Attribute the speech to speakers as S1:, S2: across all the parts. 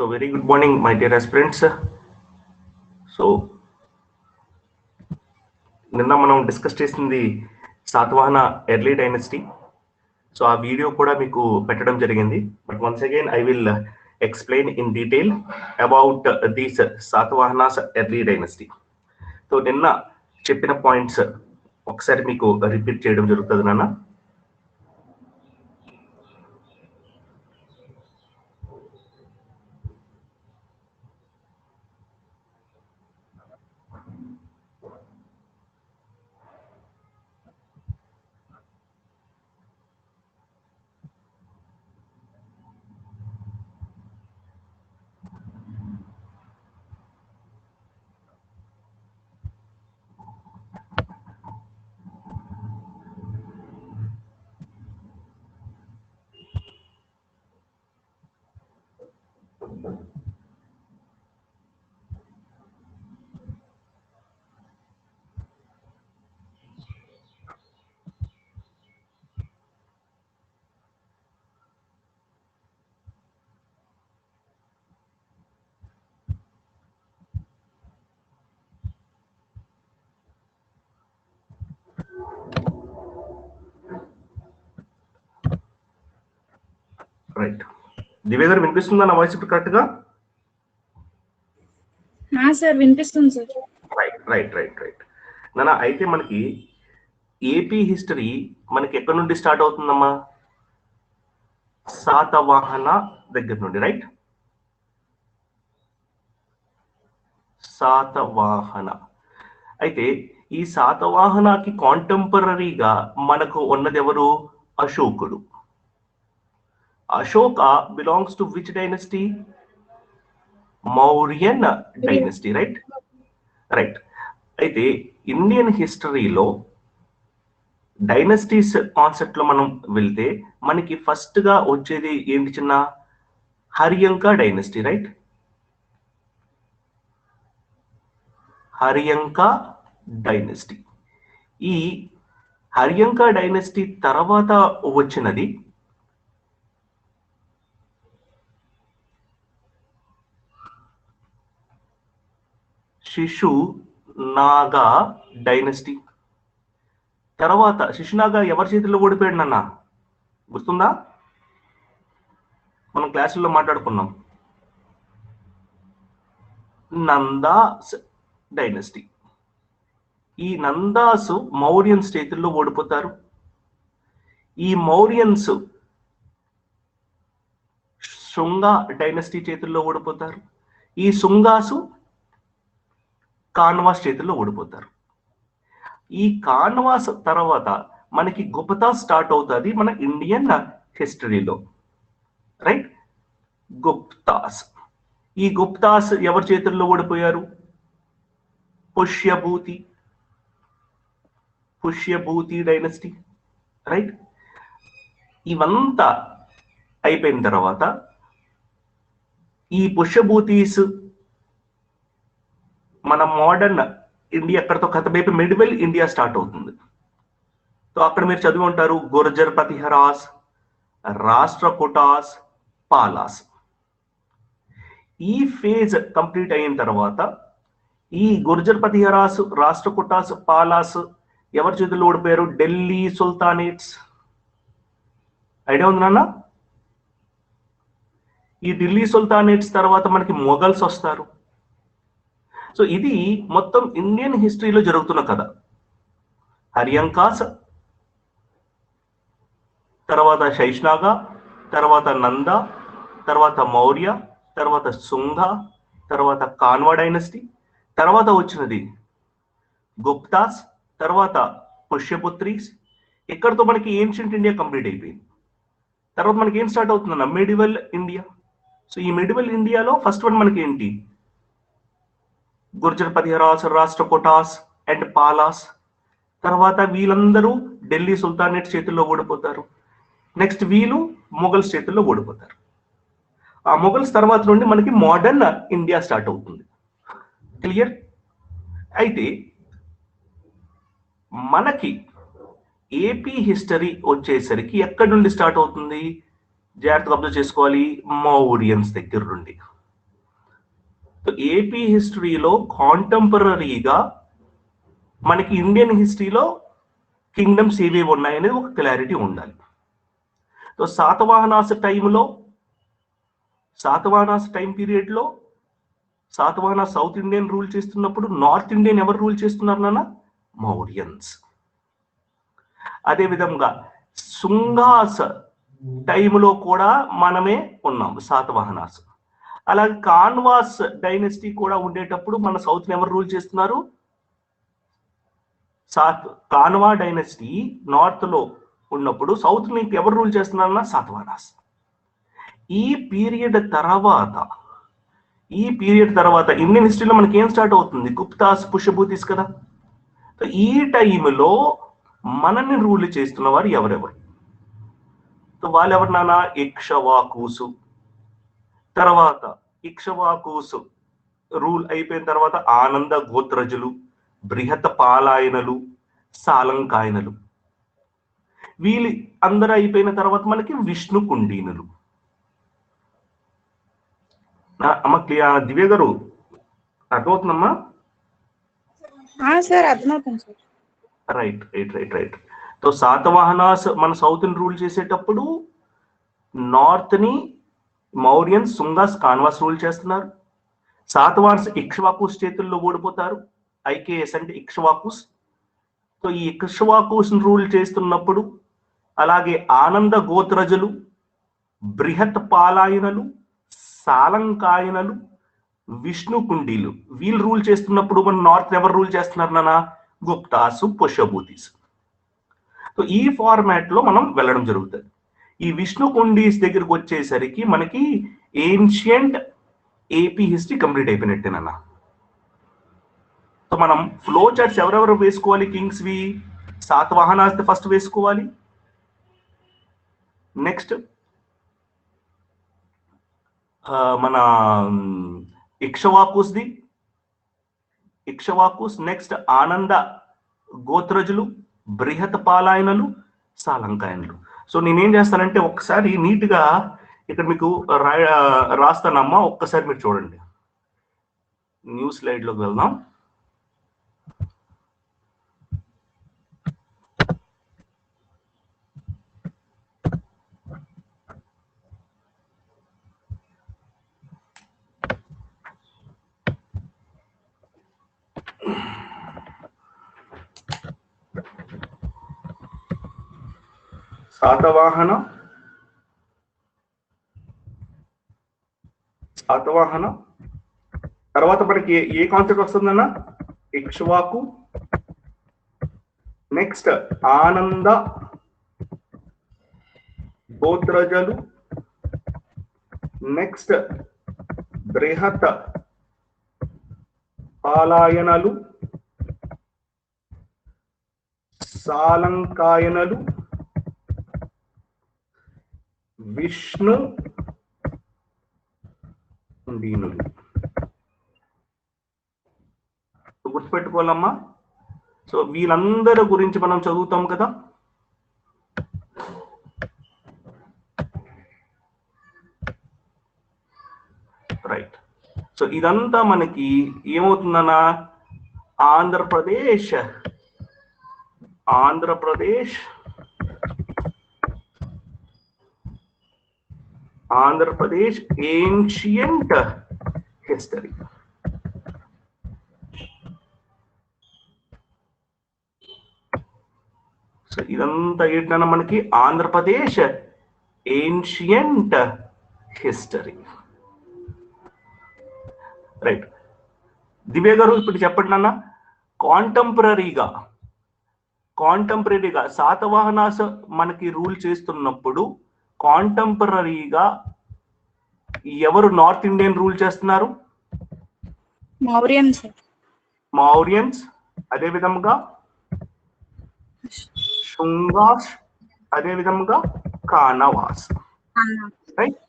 S1: So very good morning, my dear aspirants. So నిన్న మనం discuss చేసింది శాతవాహన ఎర్లీ డైనస్టీ. సో ఆ వీడియో కూడా మీకు పెట్టడం జరిగింది. But once again I will explain in detail about these Satavahanas early dynasty. So నిన్న చెప్పిన పాయింట్స్ ఒకసారి మీకు రిపీట్ చేయడం జరుగుతుంది నాన్న. రైట్, దివ్య గారు వినిపిస్తుందా నా వాయిస్ ఇప్పుడు కరెక్ట్ గా?
S2: సార్ వినిపిస్తుంది సార్.
S1: రైట్ నాన్న, అయితే మనకి ఏపీ హిస్టరీ మనకి ఎక్కడి నుండి స్టార్ట్ అవుతుందమ్మా? శాతవాహన దగ్గర నుండి, రైట్? శాతవాహన. అయితే ఈ శాతవాహనకి కాంటెంపరీగా మనకు ఉన్నది ఎవరు? అశోకుడు. Ashoka belongs to which dynasty? Mauryan dynasty, right? Right. అయితే ఇండియన్ హిస్టరీలో డైనస్టీస్ కాన్సెప్ట్ లో మనం వెళ్తే మనకి ఫస్ట్ గా వచ్చేది ఏంటి చిన్న? హర్యంక డైనస్టీ, రైట్? హర్యంక డైనస్టీ. ఈ హర్యంక డైనస్టీ తర్వాత వచ్చినది శిశునాగా డైనస్టీ. తర్వాత శిశునాగా ఎవరి చేతుల్లో ఓడిపోయాడు నాన్న? గుర్తుందా? మనం క్లాసుల్లో మాట్లాడుకున్నాం. నందాస్ డైనస్టీ. ఈ నందాస్ మౌర్యన్స్ చేతుల్లో ఓడిపోతారు. ఈ మౌర్యన్స్ శుంగా డైనస్టీ చేతుల్లో ఓడిపోతారు. ఈ శుంగాసు కాన్వాస్ చేతుల్లో ఓడిపోతారు. ఈ కాన్వాస్ తర్వాత మనకి గుప్తా స్టార్ట్ అవుతుంది మన ఇండియన్ హిస్టరీలో, రైట్? గుప్తాస్. ఈ గుప్తాస్ ఎవరి చేతుల్లో ఓడిపోయారు? Pushyabhuti dynasty, right? ఇవంతా అయిపోయిన తర్వాత ఈ పుష్యభూతీస్ మన మోడర్న్ ఇండియా ఎక్కడితో కథమైపు మిడివల్ ఇండియా స్టార్ట్ అవుతుంది. సో అక్కడ మీరు చదివి ఉంటారు గుర్జర్ ప్రతిహరాస్, రాష్ట్రకూటాస్, పాలాస్. ఈ ఫేజ్ కంప్లీట్ అయిన తర్వాత ఈ గుర్జర్ ప్రతిహరాస్, రాష్ట్రకూటాస్, పాలాస్ ఎవరి చేతుల్లో ఓడిపోయారు? ఢిల్లీ సుల్తానేట్స్. ఐడియా ఉంది నాన్న? ఈ ఢిల్లీ సుల్తానేట్స్ తర్వాత మనకి మొఘల్స్ వస్తారు. సో ఇది మొత్తం ఇండియన్ హిస్టరీలో జరుగుతున్న కథ. హర్యంకాస్, తర్వాత శైష్నాగా, తర్వాత నంద, తర్వాత మౌర్య, తర్వాత శుంగ, తర్వాత కాన్వా డైనస్టీ, తర్వాత వచ్చినది గుప్తాస్, తర్వాత పుష్యపుత్రీస్. ఇక్కడతో మనకి ఏన్షియంట్ ఇండియా కంప్లీట్ అయిపోయింది. తర్వాత మనకి ఏం స్టార్ట్ అవుతుందన్న? Medieval India. సో ఈ మిడివల్ ఇండియాలో ఫస్ట్ వన్ మనకి ఏంటి? గుర్జర్ ప్రతిహరాస్, రాష్ట్రకూటాస్ అండ్ పాలాస్. తర్వాత వీళ్ళందరూ ఢిల్లీ సుల్తానేట్ చేతుల్లో ఓడిపోతారు. నెక్స్ట్ వీళ్ళు మొఘల్స్ చేతుల్లో ఓడిపోతారు. ఆ మొఘల్స్ తర్వాత నుండి మనకి మోడర్న్ ఇండియా స్టార్ట్ అవుతుంది. క్లియర్? అయితే మనకి ఏపీ హిస్టరీ వచ్చేసరికి ఎక్కడి నుండి స్టార్ట్ అవుతుంది? జాగ్రత్తగా అబ్జర్వ్ చేసుకోవాలి. మౌరియన్స్ దగ్గర నుండి. ఏపీ హిస్టరీలో కాంటెంపరీగా మనకి ఇండియన్ హిస్టరీలో కింగ్డమ్స్ ఏవేవి ఉన్నాయనేది ఒక క్లారిటీ ఉండాలి. సో శాతవాహనాస్ టైం పీరియడ్లో శాతవాహన సౌత్ ఇండియన్ రూల్ చేస్తున్నప్పుడు నార్త్ ఇండియన్ ఎవరు రూల్ చేస్తున్నారు నాన్న? మౌర్యన్స్. అదేవిధంగా శుంగాస్ టైంలో కూడా మనమే ఉన్నాం, శాతవాహనాస్. అలాగే కాన్వాస్ డైనెస్టీ కూడా ఉండేటప్పుడు మన సౌత్ ఎవరు రూల్ చేస్తున్నారు? కాన్వా డైనెస్టీ నార్త్ లో ఉన్నప్పుడు సౌత్ నుంచి ఎవరు రూల్ చేస్తున్నారన్నా? శాతవాహనాస్. ఈ పీరియడ్ తర్వాత ఇండియన్ హిస్టరీలో మనకి ఏం స్టార్ట్ అవుతుంది? గుప్తాస్, పుష్యభూతిస్ కదా. ఈ టైంలో మనల్ని రూల్ చేస్తున్న వారు ఎవరెవరు? వాళ్ళు ఎవరు నాన్న? ఇక్ష్వాకుసు. తర్వాత ఇక్ష్వాకుసు రూల్ అయిపోయిన తర్వాత ఆనంద గోత్రజులు, బృహత్ పాలాయనలు, సాలంకాయనలు. వీళ్ళు అందరూ అయిపోయిన తర్వాత మనకి విష్ణు కుండీనులు. అమ్మ దివ్య గారు అర్థమవుతుందమ్మా?
S2: సార్ అర్థమవుతుంది సార్.
S1: రైట్. సో శాతవాహనాస్ మన సౌత్ ని రూల్ చేసేటప్పుడు నార్త్ ని మౌర్యన్స్, శుంగాస్, కాన్వాస్ రూల్ చేస్తున్నారు. శాతవాహన్స్ ఇక్ష్వాకుస్ చేతుల్లో ఓడిపోతారు. ఐకేఎస్ అంటే ఇక్ష్వాకుస్. సో ఈ ఇక్ష్వాకుస్ రూల్ చేస్తున్నప్పుడు అలాగే ఆనంద గోత్రజులు, బృహత్ పాలాయనలు, సాలంకాయనలు, విష్ణు కుండీలు వీళ్ళు రూల్ చేస్తున్నప్పుడు మన నార్త్ ఎవరు రూల్ చేస్తున్నారు నాన్న? గుప్తాసు, పుష్యభూతిస్. సో ఈ ఫార్మాట్ లో మనం వెళ్ళడం జరుగుతుంది. ఈ విష్ణు కుండీస్ దగ్గరకు వచ్చేసరికి మనకి ఏన్షియంట్ ఏపీ హిస్టరీ కంప్లీట్ అయిపోయినట్టేనన్నా. సో మనం ఫ్లో చార్ట్స్ ఎవరెవరు వేసుకోవాలి? కింగ్స్ వి శాతవాహనాస్ ఫస్ట్ వేసుకోవాలి. నెక్స్ట్ మన ఇక్ష్వాకుస్, నెక్స్ట్ ఆనంద గోత్రజులు, బృహత్ పాలాయనలు, సాలంకాయనలు. సో నేనేం చేస్తానంటే ఒక్కసారి నీట్ గా ఇక్కడ మీకు రాస్తానమ్మా, ఒక్కసారి మీరు చూడండి. న్యూ స్లైడ్ లోకి వెళ్దాం. శాతవాహన తర్వాత మనకి ఏ కాన్సెప్ట్ వస్తుందన్న? ఇక్ష్వాకు, నెక్స్ట్ ఆనంద గోత్రజలు, నెక్స్ట్ బృహత్ పాలాయనలు, సాలంకాయనలు, విష్ణు కుండీనులు. గుర్తుపెట్టుకోవాలమ్మా. సో వీళ్ళందరి గురించి మనం చదువుతాం కదా. రైట్. సో ఇదంతా మనకి ఏమవుతుందన్నా? Andhra Pradesh ancient history. సో ఇదంతా ఏంటన్నా మనకి Andhra Pradesh ancient history. Right. Divya garu ఇప్పుడు చెప్పండి నాన్న, కాంటెంపరీగా శాతవాహనాస్ మనకి రూల్ చేస్తున్నప్పుడు కాంటెంపరీగా ఎవరు నార్త్ ఇండియన్ రూల్ చేస్తున్నారు? మౌర్యన్స్, అదే విధంగా శుంగాస్, అదే విధంగా కానవాస్. రైట్.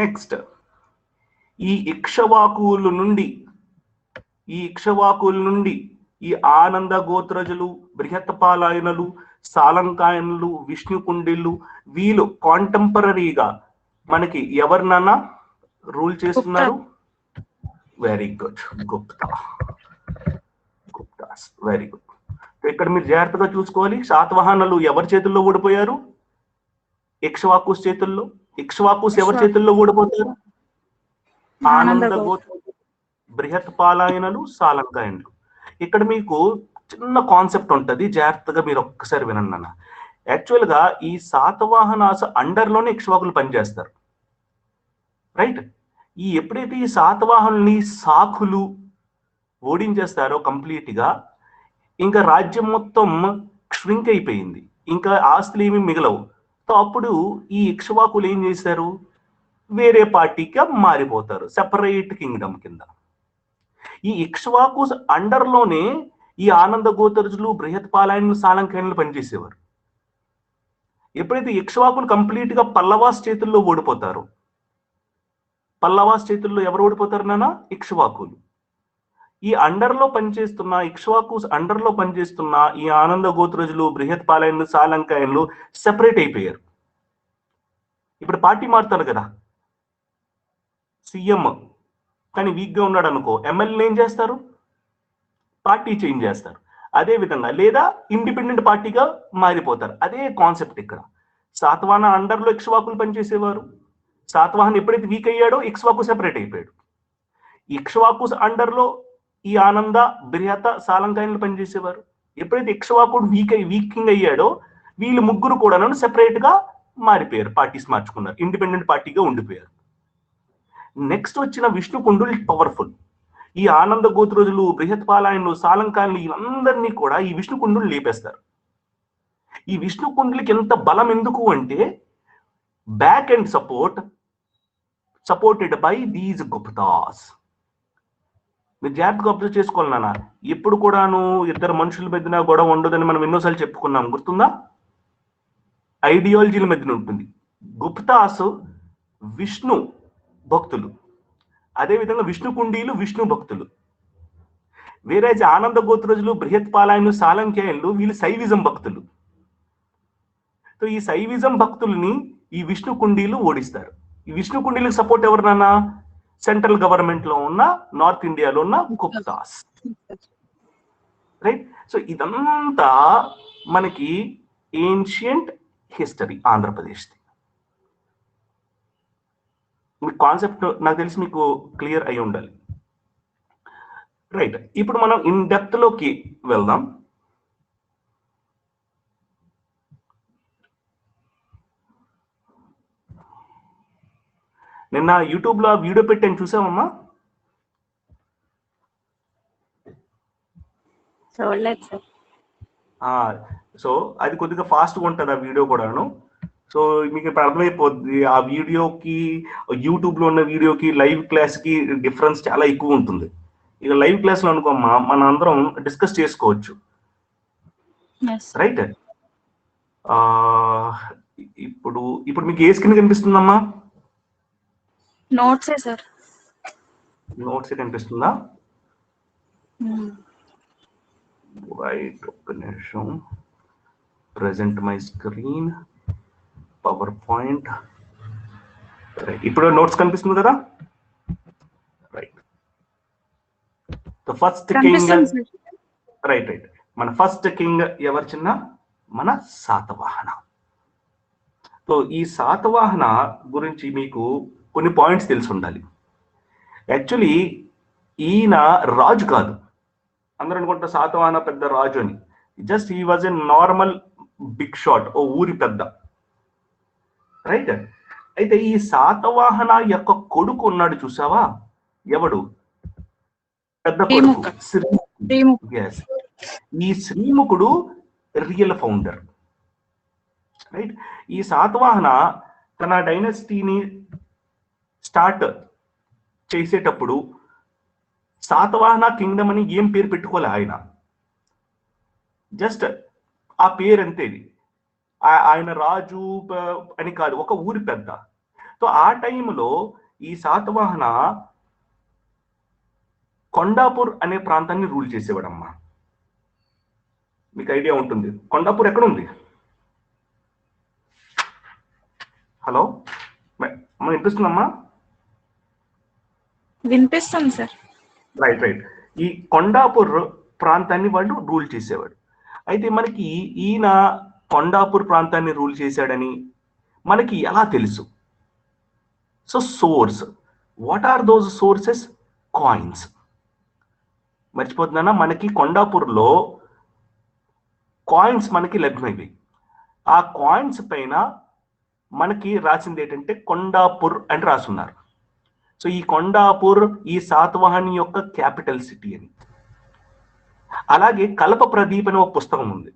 S1: నెక్స్ట్ ఈ ఇక్ష్వాకుల నుండి ఈ ఆనంద గోత్రజులు, బృహత్ పాలాయనలు, సాలంకాయనలు, విష్ణు కుండిళ్ళు వీళ్ళు కాంటెంపరీగా మనకి ఎవరినన్నా రూల్ చేస్తున్నారు? Very good, Guptas, very good. ఇక్కడ మీరు జాగ్రత్తగా చూసుకోవాలి, శాతవాహనులు ఎవరి చేతుల్లో ఓడిపోయారు? ఇక్ష్వాకుస్ చేతుల్లో. ఇక్ష్వాకుస్ ఎవరి చేతుల్లో ఓడిపోతారు? ఆనంద గోత్ర, బృహత్ పాలాయనలు, సాలంకాయనులు. ఇక్కడ మీకు చిన్న కాన్సెప్ట్ ఉంటుంది, జాగ్రత్తగా మీరు ఒక్కసారి వినండి అన్న. యాక్చువల్ గా ఈ శాతవాహనాస్ అండర్లోనే ఇక్ష్వాకులు పనిచేస్తారు, రైట్? ఎప్పుడైతే ఈ శాతవాహనుల్ని సాకులు ఓడించేస్తారో కంప్లీట్ గా, ఇంకా రాజ్యం మొత్తం ష్రింక్ అయిపోయింది, ఇంకా ఆస్తులు ఏమి మిగలవు. సో అప్పుడు ఈ ఇక్ష్వాకులు ఏం చేశారు? వేరే పార్టీగా మారిపోతారు, సెపరేట్ కింగ్డమ్ కింద. ఈ ఇక్ష్వాకు అండర్లోనే ఈ ఆనంద గోత్రజులు, బృహత్ పాలాయనులు, సాలంకాయనులు పనిచేసేవారు. ఎప్పుడైతే ఇక్ష్వాకులు కంప్లీట్ గా పల్లవాస్ చేతుల్లో ఓడిపోతారు, పల్లవాస్ చేతుల్లో ఎవరు ఓడిపోతారు నాన్న? ఇక్ష్వాకులు. ఈ అండర్లో పనిచేస్తున్న ఇక్ష్వాకుస్ అండర్లో పనిచేస్తున్న ఈ ఆనంద గోత్రజులు, బృహత్ పాలాయనులు, సాలంకాయనులు సెపరేట్ అయిపోయారు. ఇప్పుడు పార్టీ మారుతారు కదా, సీఎం కానీ వీక్ గా ఉన్నాడు అనుకో, ఎమ్మెల్యేలు ఏం చేస్తారు? పార్టీ చేంజ్ చేస్తారు. అదే విధంగా లేదా ఇండిపెండెంట్ పార్టీగా మారిపోతారు. అదే కాన్సెప్ట్ ఇక్కడ. శాతవాహన అండర్లో ఇక్ష్వాకులు పనిచేసేవారు. శాతవాహన్ ఎప్పుడైతే వీక్ అయ్యాడో ఇక్ష్వాకు సెపరేట్ అయిపోయాడు. ఇక్ష్వాకుస్ అండర్లో ఈ ఆనంద, బృహత, సాలంకాయనులు పనిచేసేవారు. ఎప్పుడైతే ఇక్ష్వాకుడు వీకింగ్ అయ్యాడో వీళ్ళు ముగ్గురు కూడా సెపరేట్ గా మారిపోయారు, పార్టీస్ మార్చుకున్నారు, ఇండిపెండెంట్ పార్టీగా ఉండిపోయారు. నెక్స్ట్ వచ్చిన విష్ణుకుండులు పవర్ఫుల్. ఈ ఆనంద గోత్రోజులు, బృహత్ పాలాయనులు, సాలంకాయనులు వీళ్ళందరినీ కూడా ఈ విష్ణుకుండులు లేపేస్తారు. ఈ విష్ణుకుండులకి ఎంత బలం ఎందుకు అంటే, back and supported by these Guptas. మీరు జాగ్రత్తగా అబ్జర్వ్ చేసుకోవాలి నాన్న. ఎప్పుడు కూడాను ఇద్దరు మనుషుల మధ్యన గొడవ ఉండదని మనం ఎన్నోసార్లు చెప్పుకున్నాం, గుర్తుందా? ఐడియాలజీల మధ్యన ఉంటుంది. గుప్తాస్ విష్ణు భక్తులు, అదేవిధంగా విష్ణుకుండీలు విష్ణు భక్తులు. వేరే ఆనంద గోత్రోజులు, బృహత్ పాలాయనులు, సాలంకాయనులు వీళ్ళు శైవిజం భక్తులు. సో ఈ శైవిజం భక్తుల్ని ఈ విష్ణుకుండీలు ఓడిస్తారు. ఈ విష్ణుకుండీలకు సపోర్ట్ ఎవరినన్నా? సెంట్రల్ గవర్నమెంట్ లో ఉన్న, నార్త్ ఇండియాలో ఉన్న గుప్తాస్, రైట్? సో ఇదంతా మనకి ఏన్షియంట్ హిస్టరీ ఆంధ్రప్రదేశ్. మీ కాన్సెప్ట్ నాకు తెలిసి మీకు క్లియర్ అయి ఉండాలి, రైట్? ఇప్పుడు మనం ఇన్ డెప్త్ లోకి వెళ్దాం. నిన్న యూట్యూబ్ లో వీడియో పెట్టాను, చూసామమ్మా? సో అది కొద్దిగా ఫాస్ట్గా ఉంటుంది ఆ వీడియో కూడాను. సో మీకు ఇప్పుడు అర్థమైపోద్ది ఆ వీడియోకి, యూట్యూబ్ లో ఉన్న వీడియోకి, లైవ్ క్లాస్ కి డిఫరెన్స్ చాలా ఎక్కువ ఉంటుంది. ఇక లైవ్ క్లాస్ లో అనుకోమ్మా మన అందరం డిస్కస్ చేసుకోవచ్చు, రైట్? ఇప్పుడు ఇప్పుడు మీకు ఏ స్క్రీన్ కనిపిస్తుందమ్మా?
S2: నోట్సే సార్.
S1: నోట్స్ కనిపిస్తుందా? రైట్, ఒక్క నిమిషం. Present my screen, power point. ఇప్పుడు నోట్స్ కనిపిస్తుంది కదా, రైట్? First king, right. మన ఫస్ట్ కింగ్ ఎవరు చిన్న? మన శాతవాహన. సో ఈ శాతవాహన గురించి మీకు కొన్ని పాయింట్స్ తెలిసి ఉండాలి. యాక్చువల్లీ ఈయన రాజు కాదు. అందరూ అనుకుంటారు శాతవాహన పెద్ద రాజు అని. Just he was a normal big shot, ఓ ఊరి పెద్ద, రైట్? అయితే ఈ శాతవాహన యొక్క కొడుకు ఉన్నాడు చూసావా, ఎవడు? పెద్ద కొడుకు ఈ శ్రీముఖుడు రియల్ ఫౌండర్, రైట్? ఈ శాతవాహన తన డైనస్టీని స్టార్ట్ చేసేటప్పుడు శాతవాహన కింగ్డమ్ అని ఏం పేరు పెట్టుకోలే ఆయన, జస్ట్ ఆ పేరు అంతేది. ఆయన రాజు అని కాదు, ఒక ఊరి పెద్ద. సో ఆ టైంలో ఈ శాతవాహన కొండాపూర్ అనే ప్రాంతాన్ని రూల్ చేసేవాడమ్మా. మీకు ఐడియా ఉంటుంది కొండాపూర్ ఎక్కడ ఉంది? హలో, అమ్మ వినిపిస్తుందమ్మా?
S2: వినిపిస్తుంది సార్.
S1: రైట్. ఈ కొండాపూర్ ప్రాంతాన్ని వాళ్ళు రూల్ చేసేవాడు. అయితే మనకి ఈయన కొండాపూర్ ప్రాంతాన్ని రూల్ చేశాడని మనకి ఎలా తెలుసు? So source, what are those sources? Coins. మర్చిపోతున్నానా? మనకి కొండాపూర్లో కాయిన్స్ మనకి లభ్యమైంది. ఆ కాయిన్స్ పైన మనకి రాసింది ఏంటంటే కొండాపూర్ అని రాసున్నారు. సో ఈ కొండాపూర్ ఈ శాతవాహని యొక్క క్యాపిటల్ సిటీ అని. అలాగే కల్ప ప్రదీప్ అనే ఒక పుస్తకం ఉంది.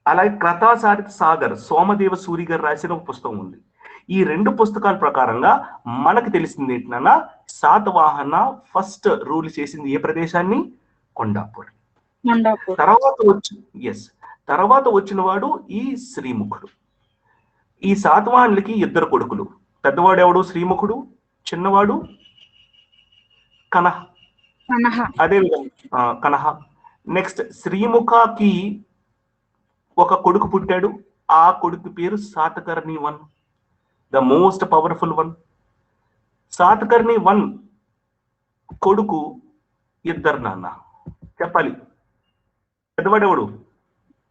S1: అలాగే కథాసారిత సాగర్ సోమదేవ సూరి గారు రాసిన ఒక పుస్తకం ఉంది. ఈ 2 పుస్తకాల ప్రకారంగా మనకు తెలిసింది ఏంటన్నా, శాతవాహన ఫస్ట్ రూల్ చేసింది ఏ ప్రదేశాన్ని? కొండాపూర్. తర్వాత వచ్చిన వాడు ఈ శ్రీముఖుడు. ఈ శాతవాహనులకి 2 కొడుకులు. పెద్దవాడు ఎవడు? శ్రీముఖుడు. చిన్నవాడు కనహ. అదే విధంగా కనహ. నెక్స్ట్ శ్రీముఖకి ఒక కొడుకు పుట్టాడు. ఆ కొడుకు పేరు Satakarni 1, the most powerful 1. Satakarni 1 కొడుకు 2 నాన్న. చెప్పాలి. పెద్దవాడు ఎవడు?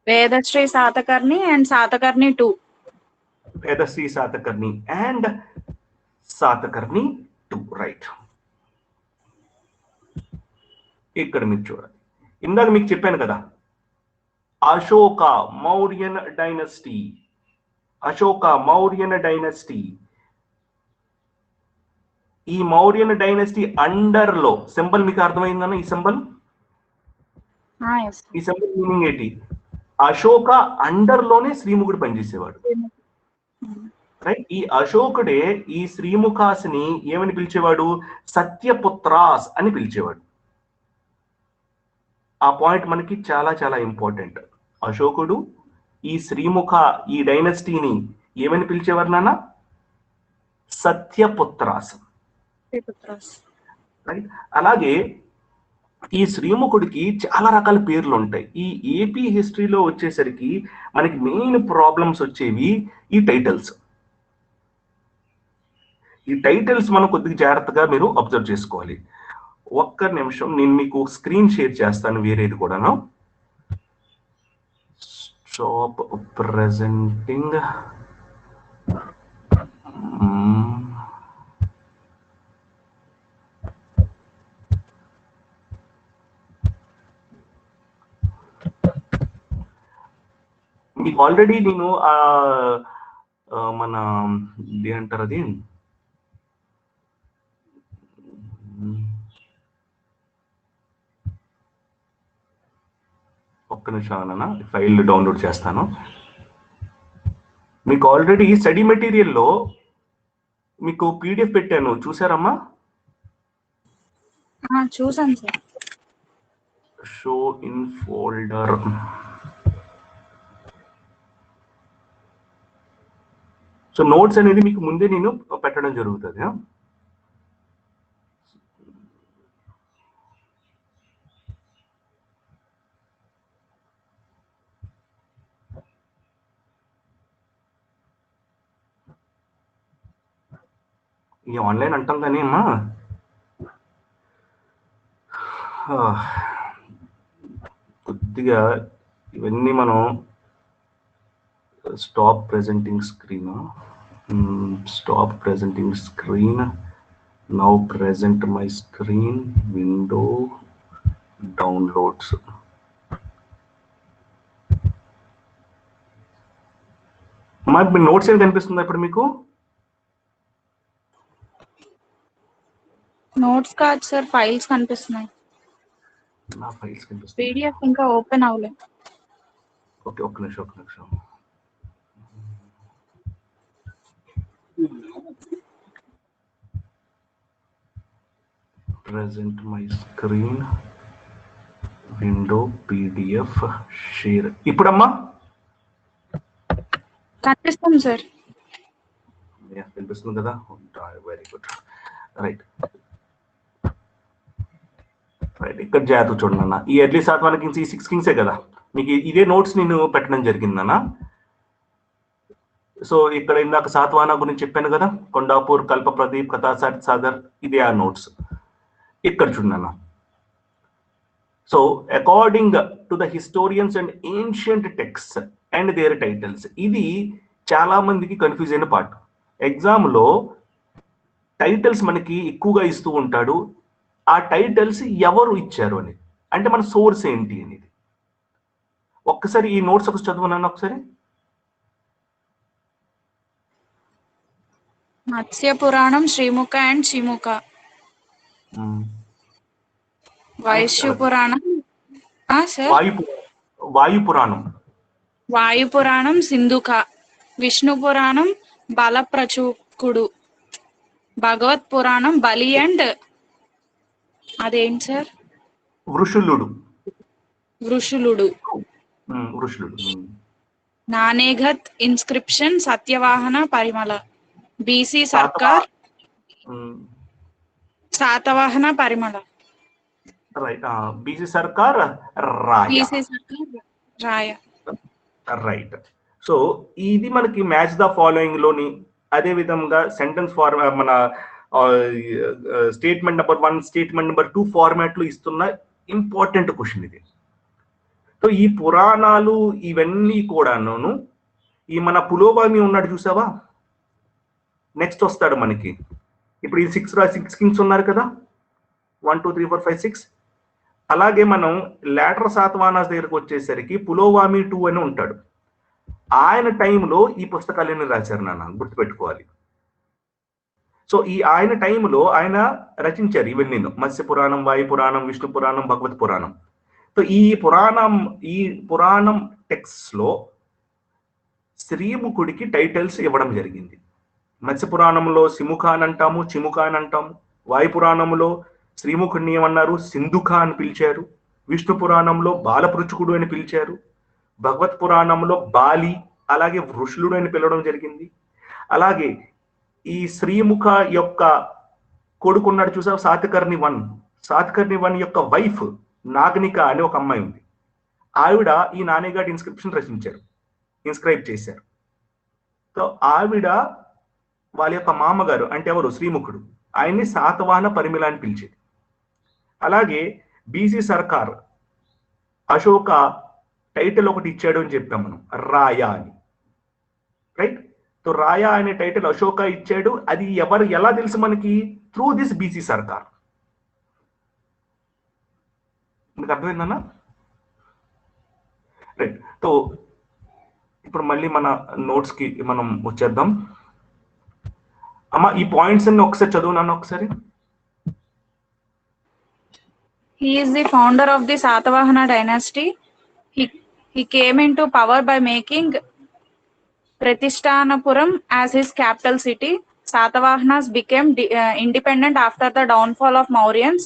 S2: Vedasri Satakarni and Satakarni 2.
S1: Vedasri Satakarni and Satakarni 2. Right. ఇక్కడ మీరు చూడాలి. ఇందాక మీకు చెప్పాను కదా, అశోక మౌర్యన్ డైనస్టీ. అశోక మౌర్యన్ డైనస్టీ. ఈ మౌర్యన్ డైనస్టీ అండర్ లో సింబల్ మీకు అర్థమైందన్న? ఈ సింబల్ మీనింగ్ ఏంటి? అశోక అండర్ లోనే శ్రీముఖుడు పనిచేసేవాడు. రైట్. ఈ అశోకుడే ఈ శ్రీముఖాసిని ఏమని పిలిచేవాడు? సత్యపుత్రాస్ అని పిలిచేవాడు. ఆ పాయింట్ మనకి చాలా చాలా ఇంపార్టెంట్. అశోకుడు ఈ శ్రీముఖ ఈ డైనస్టీని ఏమని పిలిచేవారు నాన్న? సత్యపుత్రాస్. అలాగే ఈ శ్రీముఖుడికి చాలా రకాల పేర్లు ఉంటాయి. ఈ ఏపీ హిస్టరీలో వచ్చేసరికి మనకి మెయిన్ ప్రాబ్లమ్స్ వచ్చేవి ఈ టైటిల్స్. ఈ టైటిల్స్ మనం కొద్దిగా జాగ్రత్తగా మీరు అబ్జర్వ్ చేసుకోవాలి. ఒక్క నిమిషం, నేను మీకు స్క్రీన్ షేర్ చేస్తాను వేరేది కూడాను. Stop presenting. మీకు ఆల్రెడీ నేను మన ఏమంటారు అది ఒక్క నిమిషం అన్న, ఫైల్ డౌన్లోడ్ చేస్తాను. మీకు ఆల్రెడీ స్టడీ మెటీరియల్లో మీకు పీడిఎఫ్ పెట్టాను, చూసారమ్మా?
S2: చూసాను sir.
S1: Show in folder. So notes అనేది మీకు ముందే నేను పెట్టడం జరుగుతుంది. ఈ ఆన్లైన్ అంటాం కానీ అమ్మా కొద్దిగా ఇవన్నీ మనం stop presenting screen. Stop presenting screen. Now present my screen. Window downloads. అమ్మా మీ నోట్స్ ఏం కనిపిస్తుందా ఇప్పుడు మీకు?
S2: నోట్స్ కాదు సార్, ఫైల్స్ కనిపిస్తున్నాయి.
S1: నా ఫైల్స్ కనిపిస్తాయి.
S2: పీడిఎఫ్ ఇంకా ఓపెన్ అవ్వలేదు.
S1: ఓకే, ఒక్క నిమిషం. Present my screen. Window PDF share. ఇప్పుడమ్మా
S2: కనిపిస్తుంది సార్.
S1: కనిపిస్తుంది కదా? Very good. రైట్. ఇక్కడ జాగ్రత్త చూడండి అన్న. ఈ ఎర్లీ శాతవాహన కింగ్స్ ఈ 6 కింగ్సే కదా. మీకు ఇదే నోట్స్ నేను పెట్టడం జరిగిందన్న. సో ఇక్కడ ఇందాక సాతవాహన గురించి చెప్పాను కదా, కొండాపూర్, కల్ప ప్రదీప్, కథాసార్ సాగర్, ఇదే ఆ నోట్స్. ఇక్కడ చూడన్నా. So according to the historians and ancient text and their titles, ఇది చాలా మందికి కన్ఫ్యూజ్ అయిన పార్ట్. ఎగ్జామ్లో టైటిల్స్ మనకి ఎక్కువగా ఇస్తూ ఉంటాడు, ఆ టైటిల్స్ ఎవరు ఇచ్చారు అని, అంటే మన సోర్స్ ఏంటి అనేది. ఒక్కసారి ఈ నోట్స్ ఒకసారి చదువున్నాను ఒకసారి.
S2: మత్స్య పురాణం, Srimukha and శిముఖ. Vysya Puranam sir,
S1: వాయు పురాణం,
S2: వాయు పురాణం సింధుక, విష్ణు పురాణం బలప్రచూకుడు, భగవత్ పురాణం బలి అండ్ అదేంటి సార్,
S1: వృషులుడు.
S2: వృషులుడు. నానేఘత్ ఇన్స్క్రిప్షన్ సత్యవాహన పరిమళ. బీసీ సర్కార్ శాతవాహన పరిమళ.
S1: రైట్. బీసీ సర్కార్ రాయ.
S2: బీసీ సర్కార్ రాయ.
S1: రైట్. సో ఇది మనకి మ్యాచ్ ద ఫాలోయింగ్ లోని, అదే విధంగా సెంటెన్స్ మన statement number 1, statement number 2 format లో ఇస్తున్న ఇంపార్టెంట్ క్వశ్చన్ ఇది. సో ఈ పురాణాలు ఇవన్నీ కూడాను, ఈ మన పులోవామి ఉన్నాడు చూసావా, నెక్స్ట్ వస్తాడు మనకి. ఇప్పుడు ఈ 6 కింగ్స్ ఉన్నారు కదా, 1 2 3 4 5 6. అలాగే మనం లాటర్ శాతవాహనాస్ దగ్గరకు వచ్చేసరికి పులోవామి 2 అని ఉంటాడు. ఆయన టైంలో ఈ పుస్తకాలన్నీ రాశారు నాన్న, గుర్తుపెట్టుకోవాలి. సో ఈ ఆయన టైంలో ఆయన రచించారు ఇవన్నీ, మత్స్య పురాణం, వాయు పురాణం, విష్ణు పురాణం, భగవత్ పురాణం. సో ఈ పురాణం టెక్స్ట్ లో శ్రీముఖుడికి టైటిల్స్ ఇవ్వడం జరిగింది. మత్స్య పురాణంలో సిముఖ అని అంటాము, చిముఖ అని అంటాము. వాయు పురాణంలో శ్రీముఖుడిని ఏమన్నారు, సింధుఖ అని పిలిచారు. విష్ణు పురాణంలో బాలపృచుకుడు అని పిలిచారు. భగవత్ పురాణంలో బాలి, అలాగే వృషులుడు అని పిలవడం జరిగింది. అలాగే ఈ శ్రీముఖ యొక్క కొడుకున్నాడు చూసావు, సాతకర్ణి 1. సాతకర్ణి 1 యొక్క వైఫ్ నాగనిక అనే ఒక అమ్మాయి ఉంది. ఆవిడ ఈ నానేఘాట్ ఇన్స్క్రైబ్ చేశారు. సో ఆవిడ వాళ్ళ యొక్క మామగారు అంటే ఎవరు, శ్రీముఖుడు, ఆయన్ని శాతవాహన పరిమళ అని పిలిచేది. అలాగే బీసీ సర్కార్ అశోక టైటిల్ ఒకటి ఇచ్చాడు అని చెప్పాం మనం, రాయ అని. రైట్. సో రాయ అనే టైటిల్ అశోక ఇచ్చాడు. అది ఎలా తెలుసు మనకి, త్రూ దిస్ బీసీ సర్కార్. మీకు అర్థమైందన్నా? రైట్. సో ఇప్పుడు మళ్ళీ మన నోట్స్ కి మనం వచ్చేద్దాం. అమ్మా ఈ పాయింట్స్ అన్ని ఒకసారి చదువునాను ఒకసారి.
S2: He is the founder of the Satavahana dynasty. He came into power by making Prathisthanapuram as his capital city. Satavahanas became independent after the downfall of Mauryans.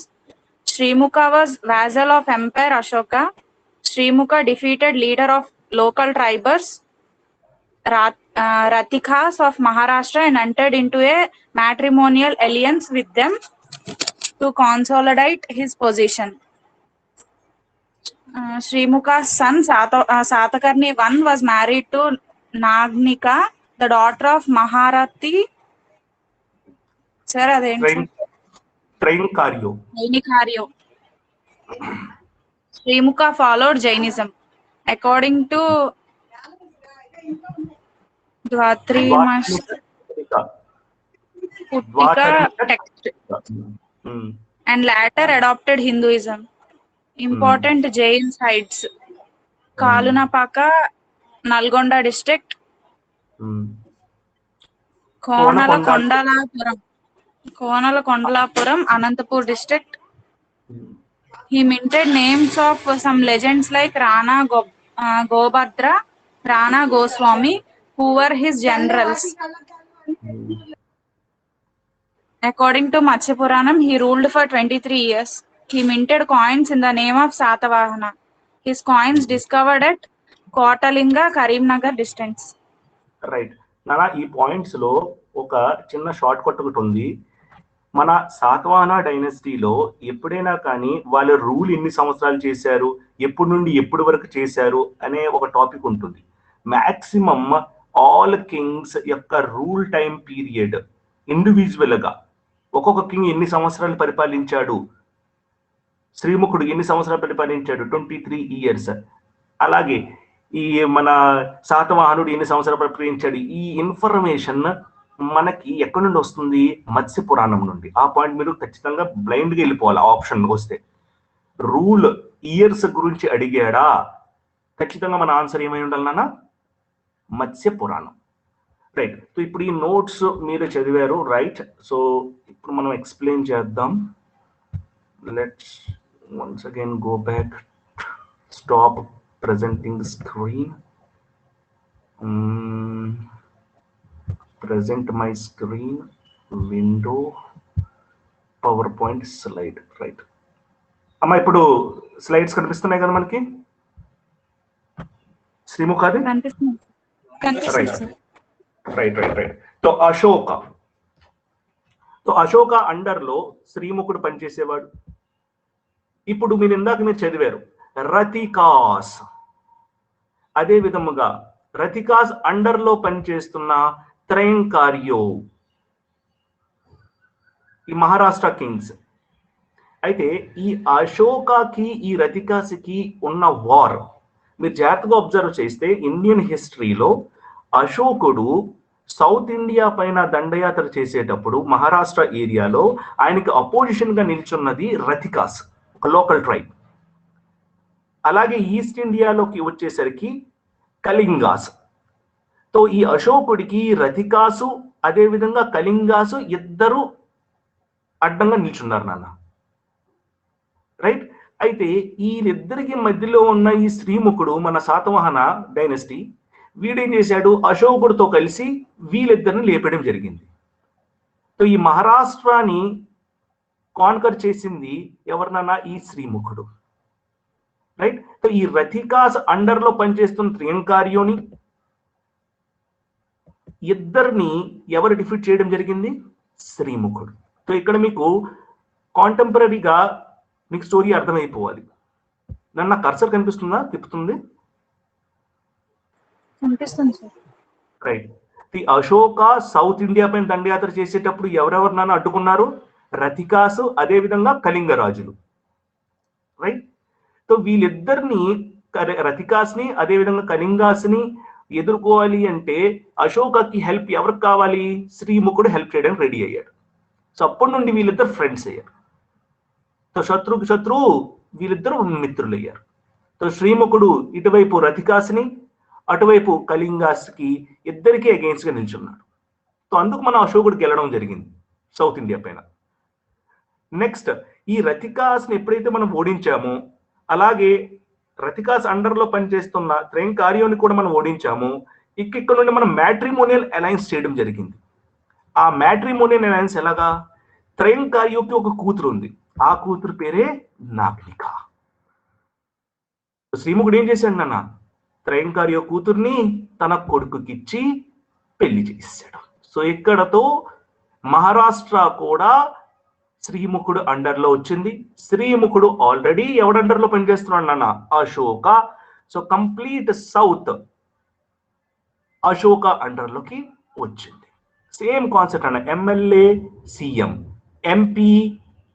S2: Srimukha was vassal of Emperor Ashoka. Srimukha defeated leader of local tribes, Ratikas of Maharashtra, and entered into a matrimonial alliance with them to consolidate his position. Srimukha's son Satakarni I was married to Nagnika, the daughter of Maharati. Sir,
S1: Trainkaryo.
S2: Srimukha followed Jainism. According to Dvatrimastika text, and later adopted Hinduism. Important Jain sites: Kalunapaka, Nalgonda district; Konala Kondalapuram, Anantapur district. He minted names of some legends like Rana Gobhadra, Rana Goswami, who were his generals. According to Matsya Puranam, he ruled for 23 years. He minted coins in the name of Satavahana. His coins discovered at Kotalinga, Karimnagar districts.
S1: Right. Nana, ఈ points లో ఒక చిన్న short cut ఒకటి ఉంది. మన శాతవాహన డైనస్టీలో ఎప్పుడైనా కానీ వాళ్ళ రూల్ ఎన్ని సంవత్సరాలు చేశారు, ఎప్పటి నుండి ఎప్పటి వరకు చేశారు అనే ఒక టాపిక్ ఉంటుంది. మాక్సిమం ఆల్ కింగ్స్ యొక్క రూల్ టైం పీరియడ్ ఇండివిజువల్ గా ఒక్కొక్క కింగ్ ఎన్ని సంవత్సరాలు పరిపాలించాడు, శ్రీముఖుడు ఎన్ని సంవత్సరాలు పరిపాలించాడు, 23 years. అలాగే ఈ మన శాతవాహనుడు ఎన్ని సంవత్సరాలు పరిపాలించాడు, ఈ ఇన్ఫర్మేషన్ మనకి ఎక్కడి నుండి వస్తుంది? మత్స్య పురాణం నుండి. ఆ పాయింట్ మీరు ఖచ్చితంగా బ్లైండ్ గా వెళ్ళిపోవాలి. ఆప్షన్ వస్తే రూల్ ఇయర్స్ గురించి అడిగాడా, ఖచ్చితంగా మన ఆన్సర్ ఏమై ఉండాలి నాన్న? మత్స్య పురాణం. రైట్. సో ఇప్పుడు ఈ నోట్స్ మీరు చదివారు, రైట్? సో ఇప్పుడు మనం ఎక్స్ప్లెయిన్ చేద్దాం. Let's once again go back, stop presenting screen, present my screen, window, PowerPoint slide, right? అమ్మా ఇప్పుడు స్లైడ్స్ కనిపిస్తున్నాయి కదా మనకి? శ్రీముఖాది రైట్. సో అశోక అండర్ లో శ్రీముఖుడు పనిచేసేవాడు. ఇప్పుడు మీరు ఇందాక చదివారు రతికాస్. అదే విధముగా రతికాస్ అండర్ లో పనిచేస్తున్న త్రయంకార్యో, ఈ మహారాష్ట్ర కింగ్స్. అయితే ఈ అశోకకి ఈ రతికాస్కి ఉన్న వార్ మీరు జాగ్రత్తగా అబ్జర్వ్ చేస్తే ఇండియన్ హిస్టరీలో అశోకుడు సౌత్ ఇండియా పైన దండయాత్ర చేసేటప్పుడు మహారాష్ట్ర ఏరియాలో ఆయనకి అపోజిషన్ గా నిల్చున్నది రతికాస్, ఒక లోకల్ ట్రైబ్. అలాగే ఈస్ట్ ఇండియాలోకి వచ్చేసరికి కళింగాస్. తో ఈ అశోకుడికి రతికాసు అదేవిధంగా కళింగాసు ఇద్దరు అడ్డంగా నిల్చున్నారు నాన్న, రైట్? అయితే వీరిద్దరికి మధ్యలో ఉన్న ఈ శ్రీముఖుడు మన శాతవాహన డైనస్టీ వీడేం చేశాడు? అశోకుడితో కలిసి వీళ్ళిద్దరిని లేపడం జరిగింది. సో ఈ మహారాష్ట్రాని కాన్కర్ చేసింది ఎవరినన్నా? ఈ శ్రీముఖుడు, రైట్? సో ఈ రతికాస్ అండర్ లో పనిచేస్తున్న త్రయంకార్యోని ఇద్దరిని ఎవరు డిఫీట్ చేయడం జరిగింది? శ్రీముఖుడు. సో ఇక్కడ మీకు కాంటెంపరీగా మీకు స్టోరీ అర్థమైపోవాలి. నన్ను కర్సర్ కనిపిస్తుందా? తిప్పుతుంది, right? The Ashoka south India పైన దండయాత్ర చేసేటప్పుడు ఎవరెవరు నన్ను అడ్డుకున్నారు? రతికాసు అదే విధంగా కళింగరాజులు, రైట్? సో వీళ్ళిద్దరిని, రతికాస్ని అదేవిధంగా కళింగాస్ని ఎదుర్కోవాలి అంటే అశోకకి హెల్ప్ ఎవరికి కావాలి? శ్రీముఖుడు హెల్ప్ చేయడానికి రెడీ అయ్యాడు. సో అప్పటి నుండి వీళ్ళిద్దరు ఫ్రెండ్స్ అయ్యారు. సో శత్రువుకి శత్రువు, వీళ్ళిద్దరు మిత్రులు అయ్యారు. సో శ్రీముఖుడు ఇటువైపు రతికాస్ని అటువైపు కళింగాస్కి ఇద్దరికి అగెయిన్స్ట్ గా నిల్చున్నాడు. సో అందుకు మనం అశోకుడికి వెళ్ళడం జరిగింది సౌత్ ఇండియా పైన. నెక్స్ట్ ఈ రతికాస్ని ఎప్పుడైతే మనం ఓడించామో, అలాగే రతికాస్ అండర్ లో పనిచేస్తున్న త్రయంకార్యోని కూడా మనం ఓడించాము. ఇక్కడ నుండి మనం మ్యాట్రిమోనియల్ అలయన్స్ చేయడం జరిగింది. ఆ మ్యాట్రిమోనియల్ అలయన్స్ ఎలాగా? త్రయంకార్యోకి ఒక కూతురు ఉంది, ఆ కూతురు పేరే నాగ్నిక. శ్రీముఖుడు ఏం చేశాడు నాన్న? త్రయంకార్యో కూతుర్ని తన కొడుకుకిచ్చి పెళ్లి చేశాడు. సో ఇక్కడతో మహారాష్ట్ర కూడా శ్రీముఖుడు అండర్ లో వచ్చింది. శ్రీముఖుడు ఆల్రెడీ ఎవడు అండర్ లో పనిచేస్తున్నాడు నాన్న? Ashoka. So complete south Ashoka under లోకి వచ్చింది. సేమ్ కాన్సెప్ట్ అన్న, MLA CM, MP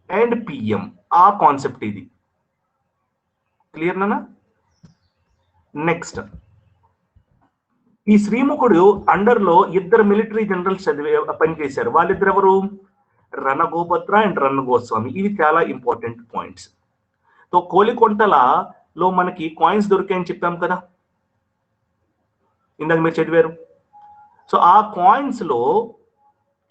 S1: and PM, ఆ కాన్సెప్ట్ ఇది. క్లియర్ నాన్న? నెక్స్ట్ ఈ శ్రీముఖుడు అండర్ లో ఇద్దరు మిలిటరీ జనరల్స్ పనిచేశారు. వాళ్ళిద్దరు ఎవరు? రణగోపత్ర అండ్ రణగోస్వామి. ఇవి చాలా ఇంపార్టెంట్ పాయింట్స్. సో కోలికొంటలలో మనకి కాయిన్స్ దొరికాయని చెప్పాం కదా ఇందాక, మీరు చదివారు. సో ఆ కాయిన్స్ లో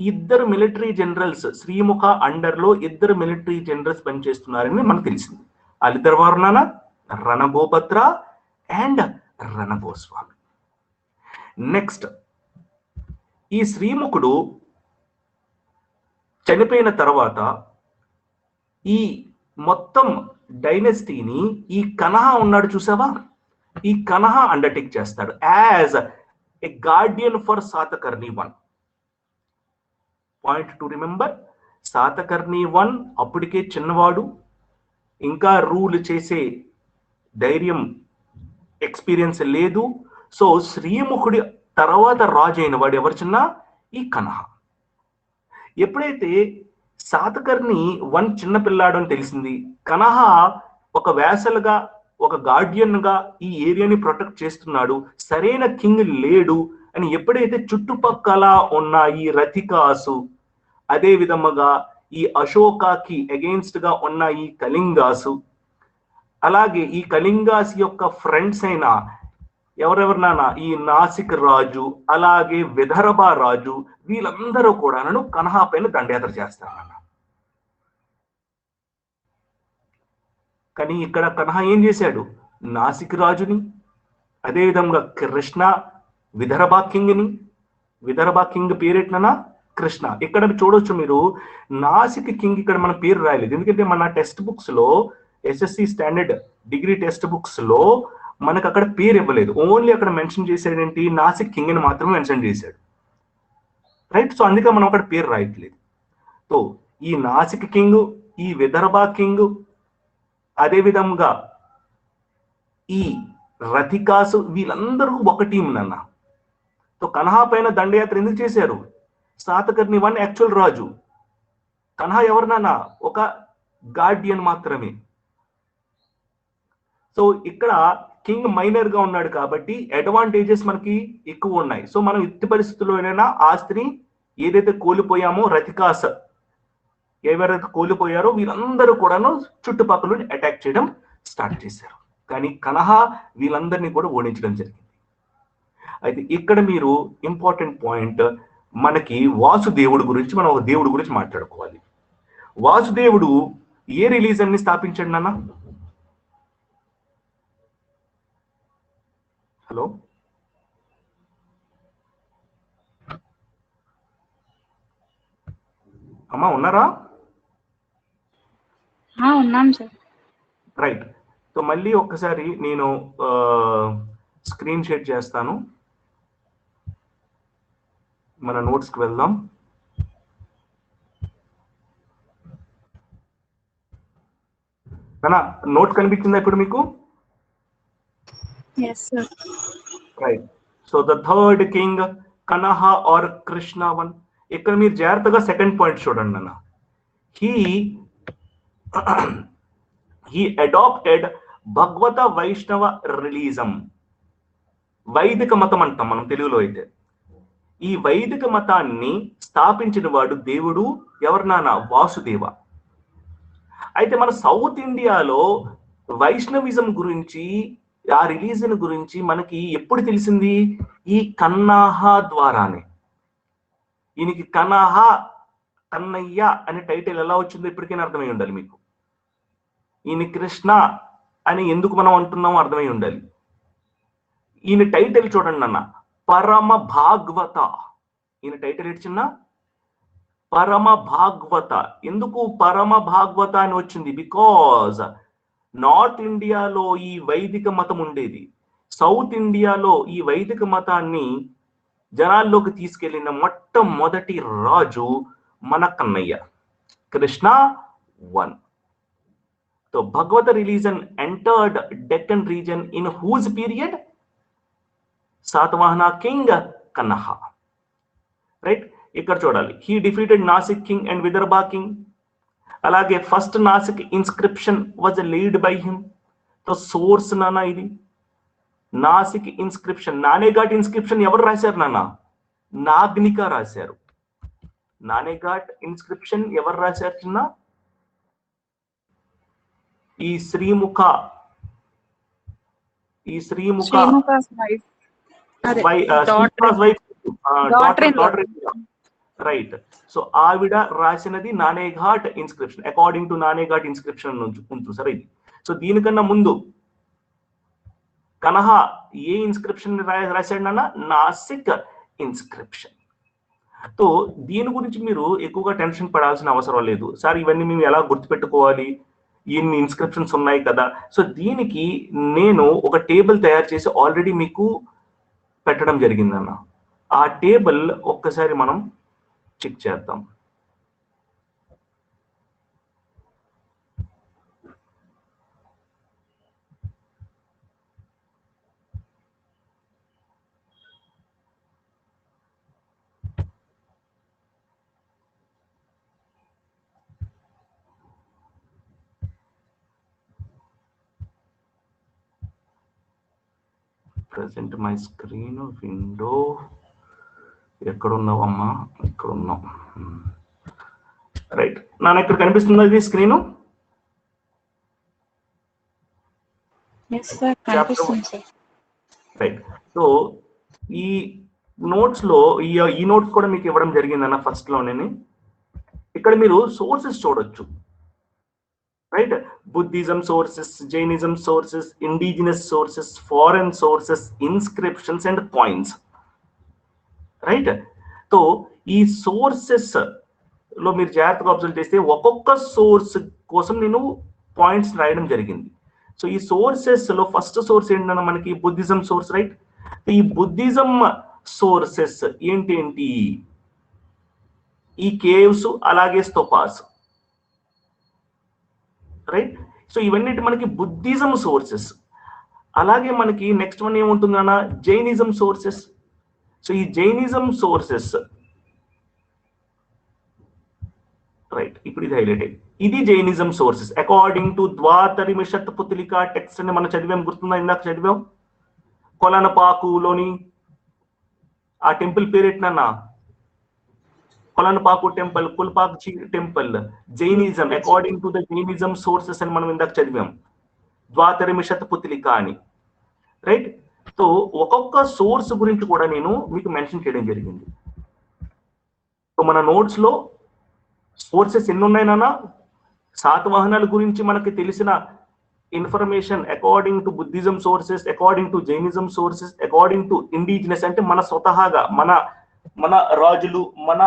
S1: ఇద్దరు మిలిటరీ జనరల్స్, శ్రీముఖ అండర్ లో ఇద్దరు మిలిటరీ జనరల్స్ పనిచేస్తున్నారని మనకు తెలిసింది. వాళ్ళిద్దరు వారు నాన్న? రణగోపత్ర అండ్ రణగోస్వామి. నెక్స్ట్ ఈ శ్రీముఖుడు చనిపోయిన తర్వాత ఈ మొత్తం డైనెస్టీని ఈ కనహా ఉన్నాడు చూసావా, ఈ కనహా అండర్టేక్ చేస్తాడు as a Guardian for Satakarni 1. Point to remember, Satakarni 1 అప్పటికే చిన్నవాడు, ఇంకా రూల్ చేసే ధైర్యం, ఎక్స్పీరియన్స్ లేదు. సో శ్రీముఖుడి తర్వాత రాజు అయిన వాడు ఎవరు చిన్న ఈ కన్హ. ఎప్పుడైతే శాతకర్ణి వన్ చిన్న పిల్లాడు అని తెలిసింది, కన్హ ఒక వేసలుగా ఒక గార్డియన్ గా ఈ ఏరియాని ప్రొటెక్ట్ చేస్తున్నాడు, సరైన కింగ్ లేడు అని ఎప్పుడైతే చుట్టుపక్కల ఉన్న ఈ రతికాసు, అదే విధముగా ఈ అశోకాకి అగెయిన్స్ట్ గా ఉన్న ఈ కళింగాసు, అలాగే ఈ కళింగాస్ యొక్క ఫ్రెండ్స్ అయిన ఎవరెవరు నాన్న ఈ నాసిక్ రాజు, అలాగే విదర్భ రాజు, వీళ్ళందరూ కూడా నన్ను కన్హ పైన దండయాత్ర చేస్తారన్న. కానీ ఇక్కడ కన్హ ఏం చేశాడు? నాసిక్ రాజుని, అదేవిధంగా కృష్ణ విదర్భ కింగ్ని, విదర్భ కింగ్ పేరెట్నా కృష్ణ. ఇక్కడ చూడొచ్చు మీరు, నాసిక్ కింగ్ ఇక్కడ మన పేరు రాయలేదు, ఎందుకంటే మన టెక్స్ట్ బుక్స్ లో SSC standard degree text books లో మనకు అక్కడ పేరు ఇవ్వలేదు, ఓన్లీ అక్కడ మెన్షన్ చేశాడు ఏంటి, నాసిక్ కింగ్ అని మాత్రమే మెన్షన్ చేశాడు, రైట్. సో అందుకే మనం అక్కడ పేరు రాయట్లేదు. సో ఈ నాసిక్ కింగ్, ఈ విదర్భ కింగ్, అదే విధంగా ఈ రతికాసు, వీళ్ళందరూ ఒక టీం నాన్న. సో కన్హ పైన దండయాత్ర ఎందుకు చేశారు? శాతకర్ణి వన్ యాక్చువల్ రాజు, కన్హ ఎవరినన్నా ఒక గార్డియన్ మాత్రమే. సో ఇక్కడ కింగ్ మైనర్ గా ఉన్నాడు కాబట్టి అడ్వాంటేజెస్ మనకి ఎక్కువ ఉన్నాయి. సో మనం ఎట్టి పరిస్థితుల్లోనైనా ఆస్తిని ఏదైతే కోల్పోయామో, రతికాస ఎవరైతే కోల్పోయారో వీళ్ళందరూ కూడాను చుట్టుపక్కల అటాక్ చేయడం స్టార్ట్ చేశారు. కానీ కన్హ వీళ్ళందరినీ కూడా ఓడించడం జరిగింది. అయితే ఇక్కడ మీరు ఇంపార్టెంట్ పాయింట్, మనకి వాసుదేవుడు గురించి, మనం ఒక దేవుడు గురించి మాట్లాడుకోవాలి. వాసుదేవుడు ఏ రిలీజన్ ని స్థాపించాడు నాన్న? హలో అమ్మా, ఉన్నారా?
S2: ఉన్నాం సార్.
S1: రైట్. సో మళ్ళీ ఒక్కసారి నేను స్క్రీన్ షేర్ చేస్తాను, మన నోట్స్కి వెళ్దాం. నోట్ కనిపించిందా ఇప్పుడు మీకు? Right. So the third king Kanha or Krishna one. ఇక్కడ మీరు జాగ్రత్తగా సెకండ్ పాయింట్ చూడండి అన్న. he adopted భగవత వైష్ణవ రిలీజం. వైదిక మతం అంటాం మనం తెలుగులో అయితే. ఈ వైదిక మతాన్ని స్థాపించిన వాడు దేవుడు ఎవరు నాన్న? వాసుదేవ. అయితే మన సౌత్ ఇండియాలో వైష్ణవిజం గురించి, ఆ రిలీజన్ గురించి మనకి ఎప్పుడు తెలిసింది? ఈ కన్హ ద్వారానే. ఈయనకి కన్హ, కన్నయ్య అనే టైటిల్ ఎలా వచ్చిందో ఇప్పటికైనా అర్థమై ఉండాలి మీకు. ఈయన కృష్ణ అని ఎందుకు మనం అంటున్నామో అర్థమై ఉండాలి. ఈయన టైటిల్ చూడండి అన్న, పరమ భాగవత. ఈయన టైటిల్ ఇచ్చిన పరమ భాగవత. ఎందుకు పరమ భాగవత అని వచ్చింది? బికాజ్ నార్త్ ఇండియాలో ఈ వైదిక మతం ఉండేది, సౌత్ ఇండియాలో ఈ వైదిక మతాన్ని జనాల్లోకి తీసుకెళ్లిన మొట్టమొదటి రాజు మన Kannayya, Krishna one. So Bhagavata religion entered Deccan region in whose period? Satavahana king Kanha. Right? ఇక్కడ చూడాలి, he defeated Nasik king and Vidarbha king. అలాగే first Nasik inscription was laid by him. So source నాన్న ఇది నాసిక్ ఇన్స్క్రిప్షన్. నానేఘాట్ ఇన్స్క్రిప్షన్ ఎవరు రాశారు నాన్న? నాగ్నిక రాశారు. నానేఘాట్ inscription ఎవరు రాశారు చిన్న? ఈ శ్రీముఖ రైట్. సో ఆవిడ రాసినది నానేఘాట్ ఇన్స్క్రిప్షన్, అకార్డింగ్ టు నానేఘాట్ ఇన్స్క్రిప్షన్ నుంచి సార్ ఇది. సో దీనికన్నా ముందు కన్హ ఏ ఇన్స్క్రిప్షన్ రాశాడన్నా? నాసిక్ ఇన్స్క్రిప్షన్. సో దీని గురించి మీరు ఎక్కువగా టెన్షన్ పడాల్సిన అవసరం లేదు సార్. ఇవన్నీ మేము ఎలా గుర్తుపెట్టుకోవాలి? ఇన్ని ఇన్స్క్రిప్షన్స్ ఉన్నాయి కదా. సో దీనికి నేను ఒక టేబుల్ తయారు చేసి ఆల్రెడీ మీకు పెట్టడం జరిగిందన్న. ఆ టేబుల్ ఒక్కసారి మనం చెక్ చేద్దాం. Present my screen window. ఎక్కడ ఉన్నావు అమ్మా? ఇక్కడ ఉన్నాం. రైట్, నాన్న ఇక్కడ కనిపిస్తుంది ఇది స్క్రీను. రైట్, సో ఈ నోట్స్ లో ఈ నోట్స్ కూడా మీకు ఇవ్వడం జరిగిందన్న ఫస్ట్ లోనే. ఇక్కడ మీరు సోర్సెస్ చూడొచ్చు. Right, Buddhism sources, Jainism sources, indigenous sources, foreign sources, inscriptions and coins. Right, so ఈ సోర్సెస్ లో మీరు జాగ్రత్తగా అబ్జర్వ్ చేస్తే ఒక్కొక్క సోర్స్ కోసం నేను పాయింట్స్ రాయడం జరిగింది. సో ఈ సోర్సెస్ లో ఫస్ట్ సోర్స్ ఏంటన్నా మనకి బుద్ధిజం సోర్స్. రైట్, ఈ బుద్ధిజం సోర్సెస్ ఏంటి? ఈ కేవ్స్ అలాగే స్తూపాస్. రైట్, సో ఇవన్నీ మనకి బుద్ధిజం సోర్సెస్. అలాగే మనకి నెక్స్ట్ వన్ ఏముంటుందన్న జైనిజం సోర్సెస్. సో ఈ జైనిజం సోర్సెస్, రైట్, ఇప్పుడు ఇది హైలైట్ అయ్యింది. ఇది Jainism sources according to Dvatrimshat Putlika text అని మనం చదివాం, గుర్తుందా? ఇందాక చదివాం. కొలనపాకులోని ఆ టెంపుల్ పేరేట్నన్నా? Kolanupaka temple, Kulpakji temple, Jainism according to the Jainism sources అని మనం ఇందాక చదివాం, ద్వాతరిమిషత్ పుత్లికా అని. రైట్, సో ఒక్కొక్క సోర్స్ గురించి కూడా నేను మీకు మెన్షన్ చేయడం జరిగింది. సో మన నోట్స్ లో సోర్సెస్ ఎన్ని ఉన్నాయన్నా? శాతవాహనాల గురించి మనకి తెలిసిన information according to Buddhism sources, according to Jainism sources, according to indigenous అంటే మన స్వతహాగా మన రాజులు, మన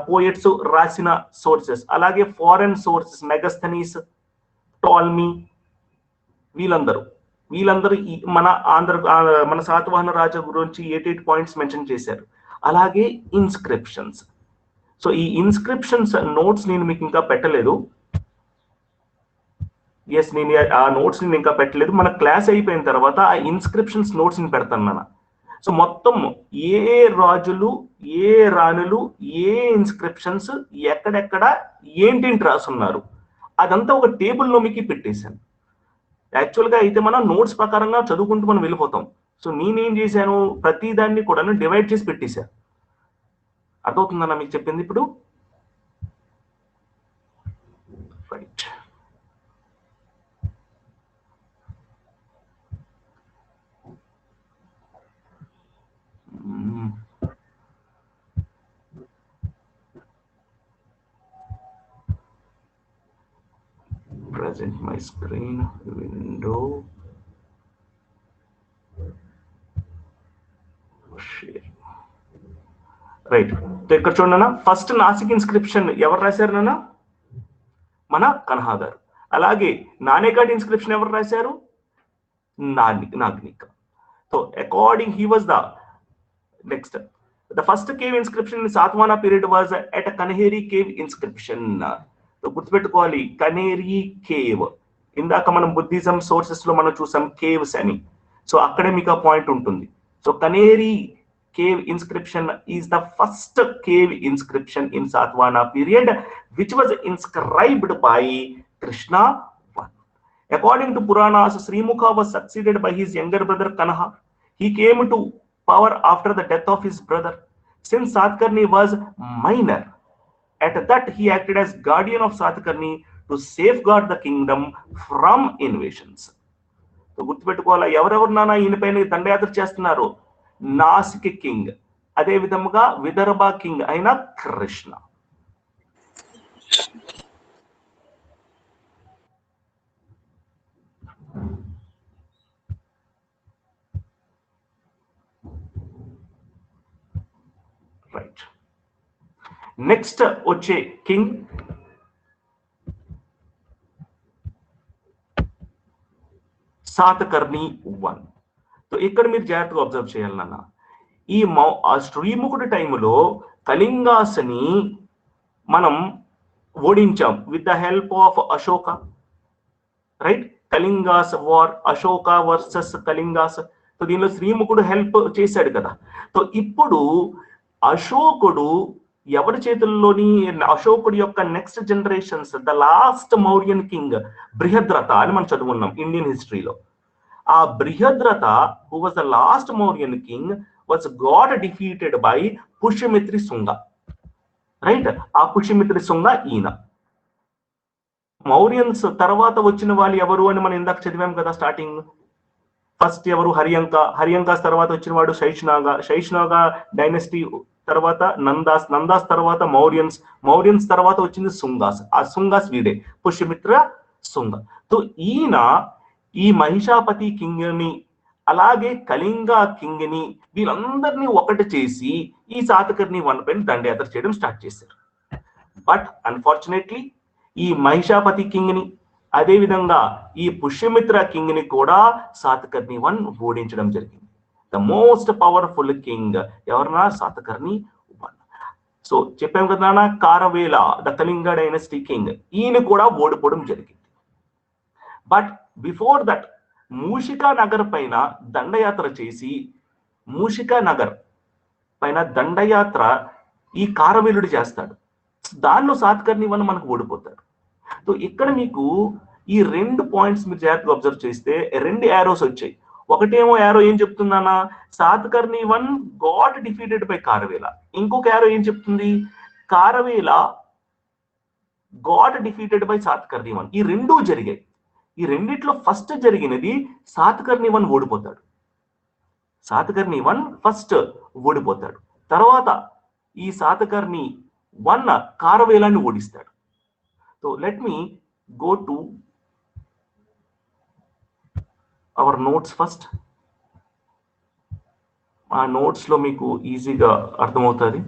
S1: పోయట్స్ రాసిన సోర్సెస్. అలాగే ఫారెన్ సోర్సెస్, మెగస్థనీస్, టాల్మీ, వీళ్ళందరూ మన శాతవాహన రాజు గురించి 88 పాయింట్స్ మెన్షన్ చేశారు. అలాగే ఇన్స్క్రిప్షన్స్. సో ఈ ఇన్స్క్రిప్షన్స్ నోట్స్ నేను మీకు ఇంకా పెట్టలేదు. నేను ఆ నోట్స్ నేను ఇంకా పెట్టలేదు. మన క్లాస్ అయిపోయిన తర్వాత ఆ ఇన్స్క్రిప్షన్స్ నోట్స్ ని పెడతాను నాన్న. సో మొత్తం ఏ రాజులు, ఏ రాణులు, ఏ ఇన్స్క్రిప్షన్స్ ఎక్కడెక్కడ ఏంటి రాసున్నారు అదంతా ఒక టేబుల్లో మీకు పెట్టేశాను. యాక్చువల్గా అయితే మనం నోట్స్ ప్రకారంగా చదువుకుంటూ మనం వెళ్ళిపోతాం. సో నేనేం చేశాను, ప్రతి దాన్ని కూడా డివైడ్ చేసి పెట్టేశాను. అర్థమవుతుందన్నా మీకు చెప్పింది ఇప్పుడు? Right, present my screen window, share. Right, ఇక్కడ చూడండి, ఫస్ట్ నాసిక్ ఇన్స్క్రిప్షన్ ఎవరు రాశారు నాన్న? మన కన్హా గారు. అలాగే నానేఘాట్ ఇన్స్క్రిప్షన్ ఎవరు రాశారు? Nagnika. So according he was the next. The first cave inscription in Satavahana period was at Kanheri cave inscription. గుర్తుపెట్టుకోవాలి, కనేరి కేవ్. ఇందాక మనం బుద్ధిజం సోర్సెస్ లో మనం చూసాం కేవ్స్ అని. సో అక్కడే మీకు ఆ పాయింట్ ఉంటుంది. So Kanheri cave inscription is the first cave inscription in Satvana period which was inscribed by Krishna I. According to Puranas, Srimukha was succeeded by his younger brother Kanha. He came to power after the death of his brother. Since Satkarni was minor, at that he acted as guardian of Satkarni to safeguard the kingdom from invasions. So గుర్తుపెట్టుకోవాలా, ఎవరెవరు నాన్న ఈయనపైన దండయాత్ర చేస్తున్నారు? Nashik king, అదే విధముగా Vidarbha king అయిన Krishna. Right, next వచ్చే king Satakarni 1. So ఇక్కడ మీరు జాగ్రత్తగా అబ్జర్వ్ చేయాలన్నా, ఈ శ్రీముఖుడి టైంలో కళింగాస్ని మనం ఓడించాం with the help of Ashoka. Right, Kalingas war, Ashoka versus Kalingas. So దీనిలో శ్రీముఖుడు హెల్ప్ చేశాడు కదా. సో ఇప్పుడు అశోకుడు ఎవరి చేతుల్లోని, అశోకుడి యొక్క next generations, the last Mauryan king Brihadratha అని మనం చదువున్నాం ఇండియన్ హిస్టరీలో. ఆ Brihadratha who was the last Mauryan king was got defeated by Pushyamitra Shunga. Right, ఆ పుష్యమిత్రి శుంగ ఈయన. మౌర్యన్స్ తర్వాత వచ్చిన వాళ్ళు ఎవరు అని మనం ఇందాక చదివాం కదా స్టార్టింగ్. ఫస్ట్ ఎవరు? హరియంకాస్ తర్వాత వచ్చిన వాడు శైష్నాగా డైనస్టీ తర్వాత నందాస్ తర్వాత మౌర్యన్స్ తర్వాత వచ్చింది శుంగాస్. ఆ శుంగాస్ వీడే, పుష్యమిత్ర శుంగ. సో ఈయన ఈ మహిషాపతి కింగ్ ని అలాగే కళింగ కింగ్ ని వీళ్ళందరినీ ఒకటి చేసి ఈ శాతకర్ణి వన్ పైన దండయాత్ర చేయడం స్టార్ట్ చేశారు. బట్ అన్ఫార్చునేట్లీ ఈ మహిషాపతి కింగ్ ని అదే విధంగా ఈ పుష్యమిత్ర కింగ్ ని కూడా శాతకర్ణి వన్ ఓడించడం జరిగింది. ద మోస్ట్ పవర్ఫుల్ కింగ్ ఎవరన్నా? శాతకర్ణి వన్. సో చెప్పాం కదా నాన్న, Kharavela the Kalinga dynasty king, ఈయన కూడా ఓడిపోవడం జరిగింది. బట్ బిఫోర్ దట్ మూషికా నగర్ పైన దండయాత్ర చేసి, మూషికా నగర్ పైన దండయాత్ర ఈ కారవేలుడు చేస్తాడు. దానిలో శాతకర్ణి వన్ మనకు ఓడిపోతాడు. సో ఇక్కడ మీకు ఈ 2 పాయింట్స్ మీరు జాగ్రత్తగా అబ్జర్వ్ చేస్తే 2 యారోస్ వచ్చాయి. ఒకటేమో యారో ఏం చెప్తుందన్నా, Satakarni one got defeated by Kharavela. ఇంకొక యారో ఏం చెప్తుంది, Kharavela got defeated by Satakarni one. ఈ రెండూ జరిగాయి. ఈ రెండిట్లో ఫస్ట్ జరిగినది శాతకర్ణి వన్ ఓడిపోతాడు. శాతకర్ణి వన్ ఫస్ట్ ఓడిపోతాడు. తర్వాత ఈ శాతకర్ణి వన్ కారవేలాన్ని ఓడిస్తాడు. So let me go to our notes first. ఆ నోట్స్ లో మీకు ఈజీగా అర్థమవుతుంది.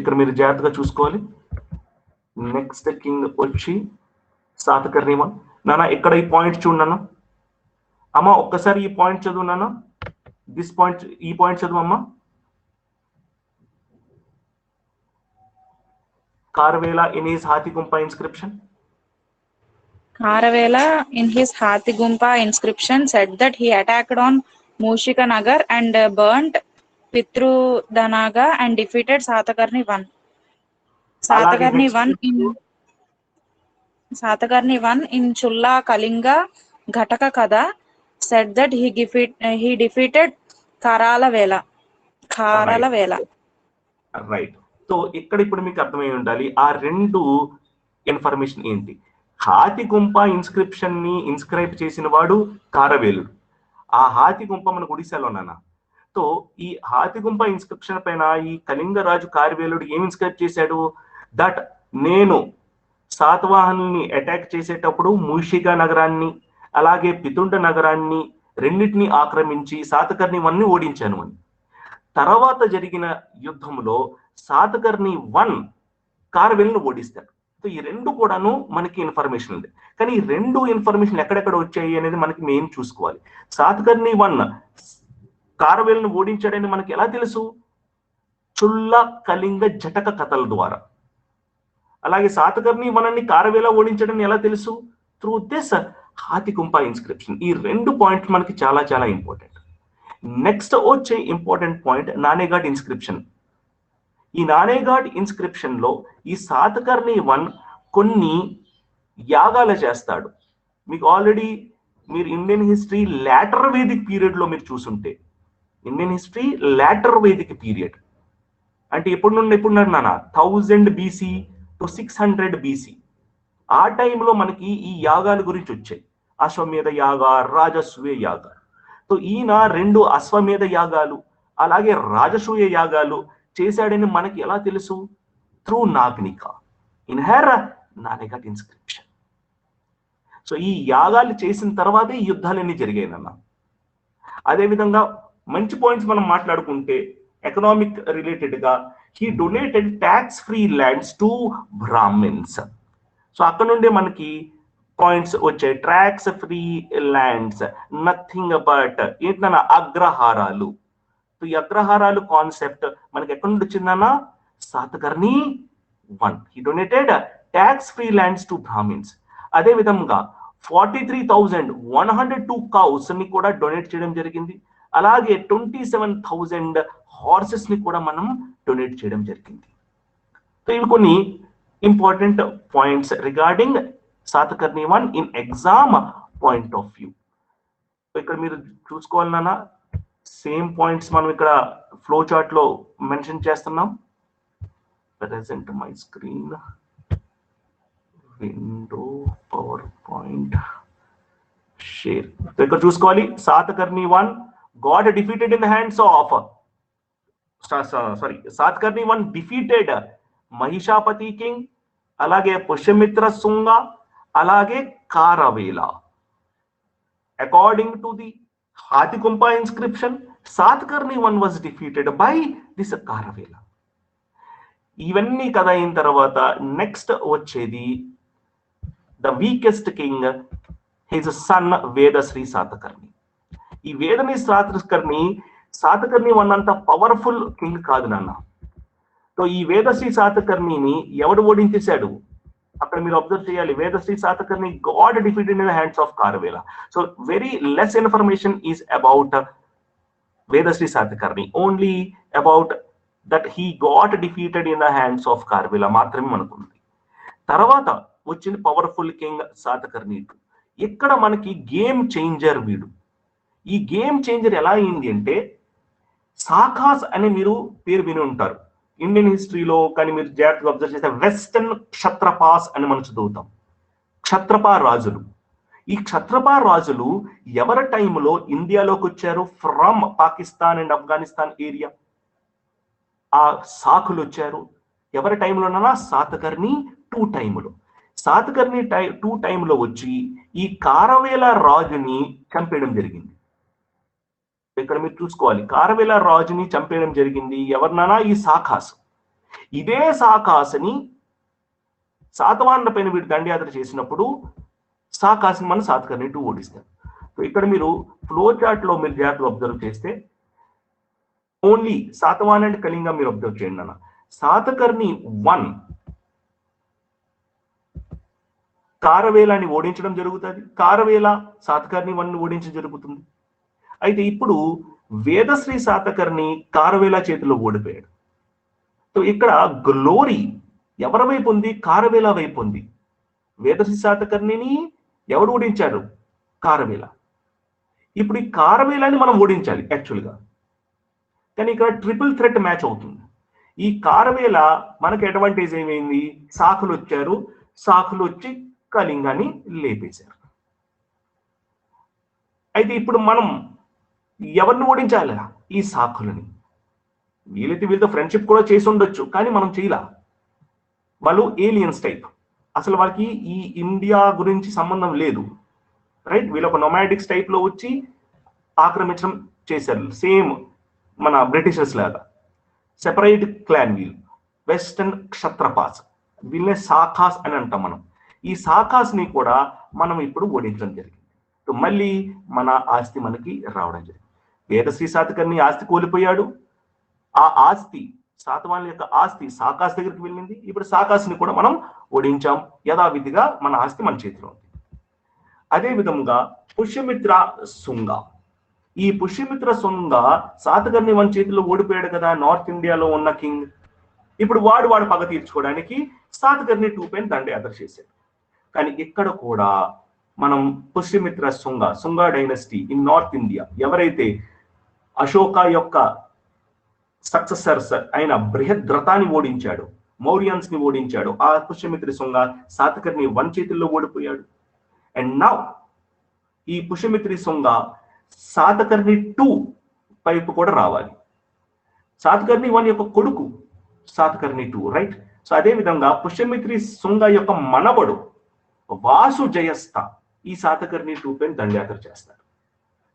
S1: ఇక్కడ మీరు జాగ్రత్తగా చూసుకోవాలి. నెక్స్ట్ కింగ్ వచ్చి శాతకర్ణి వన్. నాన్న ఇక్కడ ఈ పాయింట్ చూడన్నా అమ్మ, ఒక్కసారి ఈ పాయింట్ చదువు నాన్న. ఈ పాయింట్ చదువు అమ్మా. Karvela in his Hathigumpa inscription.
S2: Karavela in his Hathigumpa inscription said that he attacked on Mushika Nagar and burnt Pitrudanaga and defeated Satakarni one. Satakarni one in Chulla Kalinga Ghataka Kada said that he defeated Karalavela.
S1: Right. So ఇక్కడ ఇప్పుడు మీకు అర్థమై ఉండాలి ఆ 2 information ఏంటి. హాతిగుంప inscription ని inscribe చేసిన వాడు కారవేలుడు. ఆ హాతిగుంప మనకు ఒడిశాలో నాన్న. సో ఈ హాతిగుంప ఇన్స్క్రిప్షన్ పైన ఈ కళింగరాజు కారవేలుడు ఏం ఇన్స్క్రైబ్ చేశాడు, దట్ నేను శాతవాహనుల్ని అటాక్ చేసేటప్పుడు మూషికా నగరాన్ని అలాగే పితుండ నగరాన్ని రెండింటిని ఆక్రమించి శాతకర్ణి వన్ని ఓడించాను అని. తర్వాత జరిగిన యుద్ధంలో శాతకర్ణి వన్ కారవేలును ఓడిస్తాడు. సో ఈ 2 కూడాను మనకి ఇన్ఫర్మేషన్ ఉంది. కానీ ఈ 2 ఇన్ఫర్మేషన్ ఎక్కడెక్కడ వచ్చాయి అనేది మనకి మెయిన్ చూసుకోవాలి. శాతకర్ణి వన్ కారవేలును ఓడించాడని మనకి ఎలా తెలుసు? చుల్ల కళింగ జటక కథల ద్వారా. అలాగే శాతకర్ణి వన్ అని కారవేల ఓడించాడని ఎలా తెలుసు? Through this Hathigumpha inscription. ఈ 2 పాయింట్స్ మనకి చాలా చాలా ఇంపార్టెంట్. నెక్స్ట్ వచ్చే ఇంపార్టెంట్ పాయింట్ నానేఘాట్ ఇన్స్క్రిప్షన్. ఈ నానేఘాట్ ఇన్స్క్రిప్షన్ లో ఈ శాతకర్ణి వన్ కొన్ని యాగాలు చేస్తాడు. మీకు ఆల్రెడీ మీరు Indian history later Vedic period లో మీరు చూసుంటే, Indian history later Vedic period అంటే ఎప్పుడు నాన్న 1000 BC to 600 BC. ఆ టైంలో మనకి ఈ యాగాల గురించి వచ్చాయి. అశ్వమేధ యాగ, రాజసూయ యాగ. సో ఈయన 2 అశ్వమేధ యాగాలు అలాగే రాజసూయ యాగాలు చేశాడని మనకి ఎలా తెలుసు? Through Nagnika in her Naneghat inscription. So ఈ యాగాలు చేసిన తర్వాతే ఈ యుద్ధాలన్నీ జరిగాయనన్న. అదేవిధంగా మంచి పాయింట్స్ మనం మాట్లాడుకుంటే ఎకనామిక్ రిలేటెడ్ గా he donated tax free lands to Brahmins. So అక్కడ నుండే మనకి పాయింట్స్ వచ్చాయి. Tax free lands nothing but ఏంటన్నా అగ్రహారాలు. ఈ అగ్రహారాలు కాన్సెప్ట్ మనకి ఎక్కడి నుండి వచ్చిందన్నా? Satakarni one. He donated tax free lands to Brahmins. అదే విధంగా 43,102 కౌస్ ని కూడా డొనేట్ చేయడం జరిగింది. అలాగే 27,000 హార్సెస్ ని కూడా మనం డొనేట్ చేయడం జరిగింది. సో ఇవి కొన్ని important points regarding Satakarni 1 in exam point of view. ఇక్కడ మీరు చూసుకోవాలన్నా సేమ్ పాయింట్స్ మనం ఇక్కడ ఫ్లో చార్ట్ లో మెన్షన్ చేస్తున్నాం. Present my screen window PowerPoint share. ఇక్కడ చూసుకోవాలి Satakarni 1 got defeated in the hands of Satakarni 1 defeated Mahishapati king, అలాగే పుష్యమిత్ర శుంగ, అలాగే Kharavela. According to the Hathigumpha inscription Satakarni 1 was defeated by this Kharavela. ఇవన్నీ కదా అయిన తర్వాత నెక్స్ట్ వచ్చేది the weakest king, his sun Vedasri Satakarni. ఈ వేదశ్రీ సాతకర్ణి 1 అంత పవర్ఫుల్ కింగ్ కాదు నాన్న. సో ఈ వేదశ్రీ సాతకర్ణిని ఎవడు ఓడించేశాడు అక్కడ మీరు అబ్జర్వ్ చేయాలి. Vedasri Satakarni God defeated in the hands of Kharavela. So very less information is about Vedasri Satakarni, only about that he got defeated in the hands of Kharavela మాత్రమే మనకుంది. తర్వాత వచ్చింది పవర్ఫుల్ కింగ్ సాతకర్ణి 2. ఇక్కడ మనకి గేమ్ చేంజర్ వీడు. ఈ గేమ్ చేంజర్ ఎలా అయింది అంటే సాకాస్ అని మీరు పేరు విని ఉంటారు ఇండియన్ హిస్టరీలో, కానీ మీరు జాగ్రత్తగా అబ్జర్వ్ చేస్తే వెస్టర్న్ క్షత్రపాస్ అని మనం చదువుతాం. క్షత్రపా రాజులు. ఈ క్షత్రపా రాజులు ఎవరి టైంలో ఇండియాలోకి వచ్చారు? From Pakistan and Afghanistan area. ఆ సాకులు వచ్చారు ఎవరి టైంలోనన్నా? సాతకర్ణి 2 టైంలో. సాతకర్ణి 2 టైంలో వచ్చి ఈ కారవేల రాజుని చంపేయడం జరిగింది. ఇక్కడ మీరు చూసుకోవాలి, కారవేల రాజుని చంపేయడం జరిగింది ఎవరినైనా? ఈ సాకాస్. ఇదే సాకాస్ని శాతవాహనుల పైన వీడు దండయాత్ర చేసినప్పుడు సాకాస్ని మన సాతకర్ణి 2 ఓడిస్తారు. సో ఇక్కడ మీరు ఫ్లో చార్ట్ లో మీరు జాగ్రత్తగా అబ్జర్వ్ చేస్తే ఓన్లీ శాతవాహన్ అండ్ కళింగ మీరు అబ్జర్వ్ చేయండి అన్న. సాతకర్ణి 1 కారవేలాని ఓడించడం జరుగుతుంది, కారవేల సాతకర్ణి 1 ఓడించడం జరుగుతుంది. అయితే ఇప్పుడు వేదశ్రీ సాతకర్ణి కారవేల చేతిలో ఓడిపోయాడు. సో ఇక్కడ గ్లోరీ ఎవరి వైపు ఉంది? కారవేల వైపు ఉంది. వేదశ్రీ సాతకర్ణిని ఎవడు ఓడించాడు? కారవేల. ఇప్పుడు ఈ కారవేలని మనం ఓడించాలి యాక్చువల్గా, కానీ ఇక్కడ ట్రిపుల్ థ్రెట్ మ్యాచ్ అవుతుంది. ఈ కారవేల మనకి అడ్వాంటేజ్ ఏమైంది? సాకులు వచ్చారు, సాకులు వచ్చి కళింగాన్ని లేపేశారు. అయితే ఇప్పుడు మనం ఎవరిని ఓడించాలి? ఈ సాకులని. వీళ్ళైతే వీళ్ళతో ఫ్రెండ్షిప్ కూడా చేసి ఉండొచ్చు, కానీ మనం చేయలా. వాళ్ళు ఏలియన్స్ టైప్, అసలు వాళ్ళకి ఈ ఇండియా గురించి సంబంధం లేదు, రైట్? వీళ్ళు ఒక నొమాడిక్స్ టైప్ లో వచ్చి ఆక్రమించడం చేశారు, సేమ్ మన బ్రిటిషర్స్ లాగా. సెపరేట్ క్లాన్ వీళ్ళు, వెస్టర్న్ క్షత్రపాస్, వీళ్ళనే సాకాస్ అని అంటాం మనం. ఈ సాకాస్ ని కూడా మనం ఇప్పుడు ఓడించడం జరిగింది. సో మళ్ళీ మన ఆస్తి మనకి రావడం జరిగింది. వేదశ్రీ సాతకర్ణి ఆస్తి కోల్పోయాడు. ఆ ఆస్తి శాతవాహనుల యొక్క ఆస్తి సాకాస్ దగ్గరికి వెళ్ళింది. ఇప్పుడు సాకాస్ని కూడా మనం ఓడించాం. యథావిధిగా మన ఆస్తి మన చేతిలో ఉంది. అదే విధంగా పుష్యమిత్ర శుంగ. ఈ పుష్యమిత్ర శుంగ సాతకర్ణి 1 చేతిలో ఓడిపోయాడు కదా, నార్త్ ఇండియాలో ఉన్న కింగ్. ఇప్పుడు వాడు పగ తీర్చుకోవడానికి సాతకర్ణి 2 పైన దండయాత్ర చేశాడు. కానీ ఇక్కడ కూడా మనం Pushyamitra Shunga dynasty in north India, ఎవరైతే అశోక యొక్క సక్సెసర్స్ అయిన బృహద్రథాన్ని ఓడించాడు, మౌర్యన్స్ ని ఓడించాడు, ఆ పుష్యమిత్ర శుంగ సాతకర్ణి 1 చేతుల్లో ఓడిపోయాడు. అండ్ నౌ ఈ పుష్యమిత్రి శుంగ సాతకర్ణి 2 వైపు కూడా రావాలి. సాతకర్ణి 1 యొక్క కొడుకు సాతకర్ణి 2, రైట్? సో అదే విధంగా పుష్యమిత్రి శుంగ యొక్క మనవడు వాసు జయస్థ ఈ సాతకర్ణి 2 పైన దండయాత్ర చేస్తారు.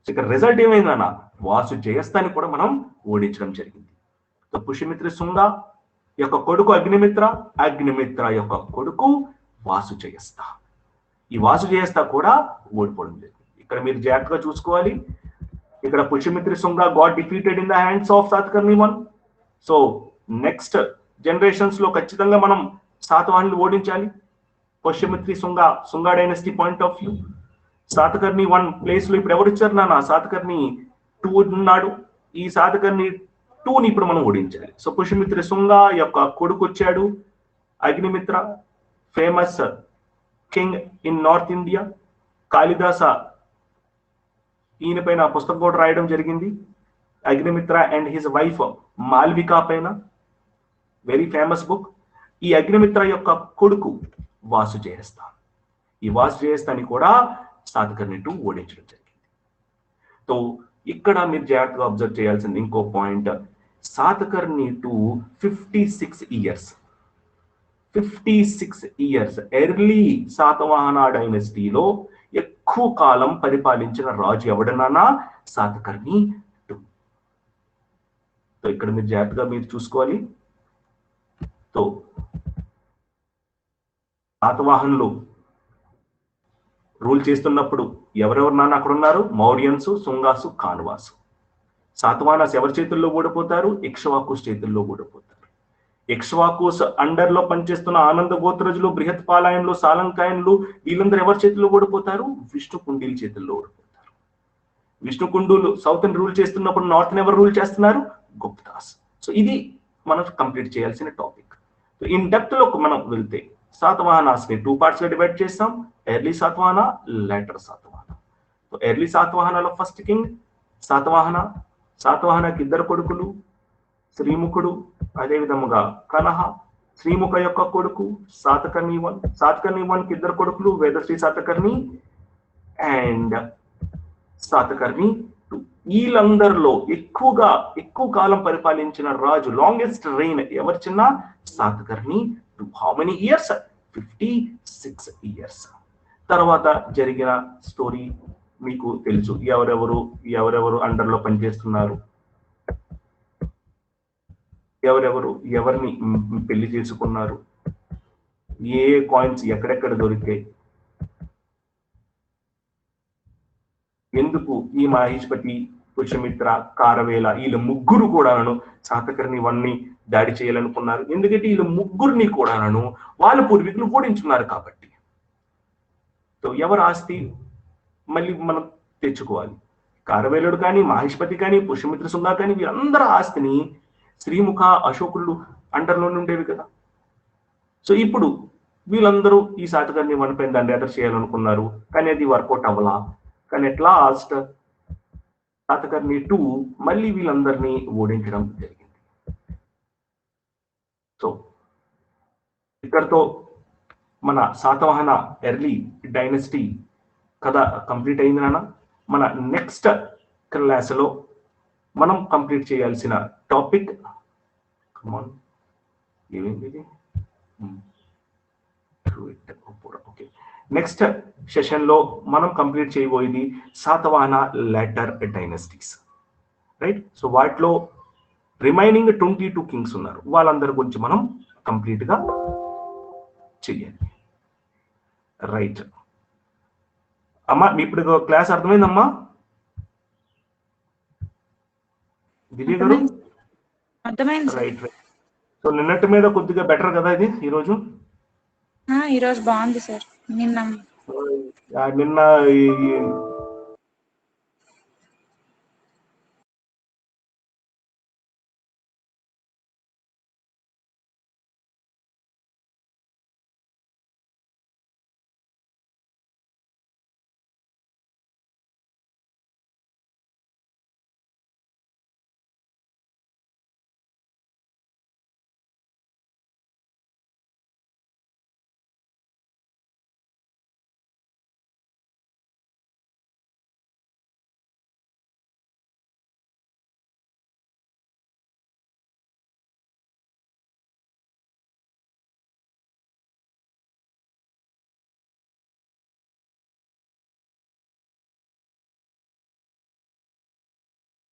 S1: ఇక్కడ రిజల్ట్ ఏమైందన్న? వాసు జయస్థాన్ని కూడా మనం ఓడించడం జరిగింది. సో పుష్యమిత్రి శుంగ యొక్క కొడుకు అగ్నిమిత్ర, అగ్నిమిత్ర యొక్క కొడుకు వాసు జయస్థ. ఈ వాసు జయస్థ కూడా ఓడిపోవడం జరిగింది. ఇక్కడ మీరు జాగ్రత్తగా చూసుకోవాలి. ఇక్కడ Pushyamitra Shunga got defeated in the hands of Satakarni 1. So next generations లో ఖచ్చితంగా మనం శాతవాహనులు ఓడించాలి. Pushyamitra Shunga dynasty point of view. Satakarni 1 place లో ఇప్పుడు ఎవరు ఇచ్చారు నాన్న? సాతకర్ణి 2 ఉన్నాడు. ఈ సాతకర్ణి 2ని ఇప్పుడు మనం ఓడించాలి. సో పుష్యమిత్రి శుంగ యొక్క కొడుకు వచ్చాడు Agnimitra, famous king in north India. Kalidasa ఈయన పైన పుస్తకం కూడా రాయడం జరిగింది, Agnimitra and his wife Malvika పైన, వెరీ ఫేమస్ బుక్. ఈ అగ్నిమిత్ర యొక్క కొడుకు వాసుజేయస్థ, ఈ వాసుజేయస్థని కూడా శాతకర్ణి టూ ఓడించడం జరిగింది. సో ఇక్కడ మీరు జాగ్రత్తగా అబ్జర్వ్ చేయాల్సింది ఇంకో point, Satakarni two 56 years, 56 years early Satavahana డైనస్టీలో ఎక్కువ కాలం పరిపాలించిన రాజు ఎవడన్నా శాతకర్ణి టూ. సో ఇక్కడ మీరు జాగ్రత్తగా మీరు చూసుకోవాలి. సో శాతవాహనులు రూల్ చేస్తున్నప్పుడు ఎవరెవరు నాన్న అక్కడ ఉన్నారు? మౌర్యన్స్, సుంగాసు, కాన్వాసు. శాతవాహనాస్ ఎవరి చేతుల్లో ఓడిపోతారు? ఇక్ష్వాకుస్ చేతుల్లో ఓడిపోతారు. ఇక్ష్వాకుస్ అండర్ లో పనిచేస్తున్న ఆనంద గోత్రజులు, బృహత్ పాలాయన్లు, సాలంకాయన్లు వీళ్ళందరూ ఎవరి చేతుల్లో ఓడిపోతారు? విష్ణుకుండీల చేతుల్లో ఓడిపోతారు. విష్ణుకుండులు సౌత్ రూల్ చేస్తున్నప్పుడు నార్త్ ఎవరు రూల్ చేస్తున్నారు? గుప్తాస్. సో ఇది మనం కంప్లీట్ చేయాల్సిన టాపిక్. ఇన్ డెప్త్ లో మనం వెళ్తే శాతవాహనాస్ ని 2 పార్ట్స్ గా డివైడ్ చేస్తాం, early Satavahana, later Satavahana. So early శాతవాహనలో ఫస్ట్ కింగ్ శాతవాహన. శాతవాహనకి 2 కొడుకులు, శ్రీముఖుడు, అదే విధముగా కనహ. శ్రీముఖ యొక్క కొడుకు శాతకర్ణి 1. శాతకర్ణి 1కి 2 కొడుకులు, వేదశ్రీ శాతకర్ణి అండ్ శాతకర్ణి 2. వీళ్ళందరిలో ఎక్కువ కాలం పరిపాలించిన రాజు, లాంగెస్ట్ రెయిన్ ఎవరు చిన్న? Satakarni 2. How many years? 56 years. తర్వాత జరిగిన స్టోరీ మీకు తెలుసు, ఎవరెవరు అండర్ లో పనిచేస్తున్నారు, ఎవరిని పెళ్లి చేసుకున్నారు, ఏ కాయిన్స్ ఎక్కడెక్కడ దొరికాయి, ఎందుకు ఈ మహేష్పతి, పుష్యమిత్ర, కారవేల వీళ్ళ ముగ్గురు కూడాను శాతకర్ణి 1ని దాడి చేయాలనుకున్నారు. ఎందుకంటే వీళ్ళ ముగ్గురిని కూడాను వాళ్ళ పూర్వీకులు ఓడించున్నారు కాబట్టి. సో ఎవరు ఆస్తి మళ్ళీ మనం తెచ్చుకోవాలి. కారవేలుడు కానీ, మహేష్పతి కానీ, పుష్యమిత్ర, సుంగా కానీ వీళ్ళందరూ ఆస్తిని శ్రీముఖ, అశోకులు అండర్లోనే ఉండేవి కదా. సో ఇప్పుడు వీళ్ళందరూ ఈ శాతకర్ణి 1 పైన దండయాత్ర చేయాలనుకున్నారు, కానీ అది వర్కౌట్ అవ్వలా. కానీ ఎట్ లాస్ట్ శాతకర్ణి 2 మళ్ళీ వీళ్ళందరినీ ఓడించడం జరిగింది. సో ఇక్కడతో మన శాతవాహన ఎర్లీ డైనస్టీ కథ కంప్లీట్ అయింది నాన్న. మన నెక్స్ట్ క్లాస్లో మనం కంప్లీట్ చేయాల్సిన టాపిక్ ఏమైంది? ఓకే, నెక్స్ట్ సెషన్ లో మనం కంప్లీట్ చేయబోయేది Satavahana later dynasties, right. So వాటిలో రిమైనింగ్ 22 కింగ్స్ ఉన్నారు, వాళ్ళందరి గురించి మనం కంప్లీట్ గా చెయ్యాలి, రైట్. అమ్మా ఇప్పుడు క్లాస్ అర్థమైందమ్మా? దివ్య గారు
S2: అర్థమైంది.
S1: రైట్. సో నిన్నటి మీద కొద్దిగా బెటర్ కదా ఇది ఈరోజు?
S2: ఈరోజు బాగుంది సార్. నిన్న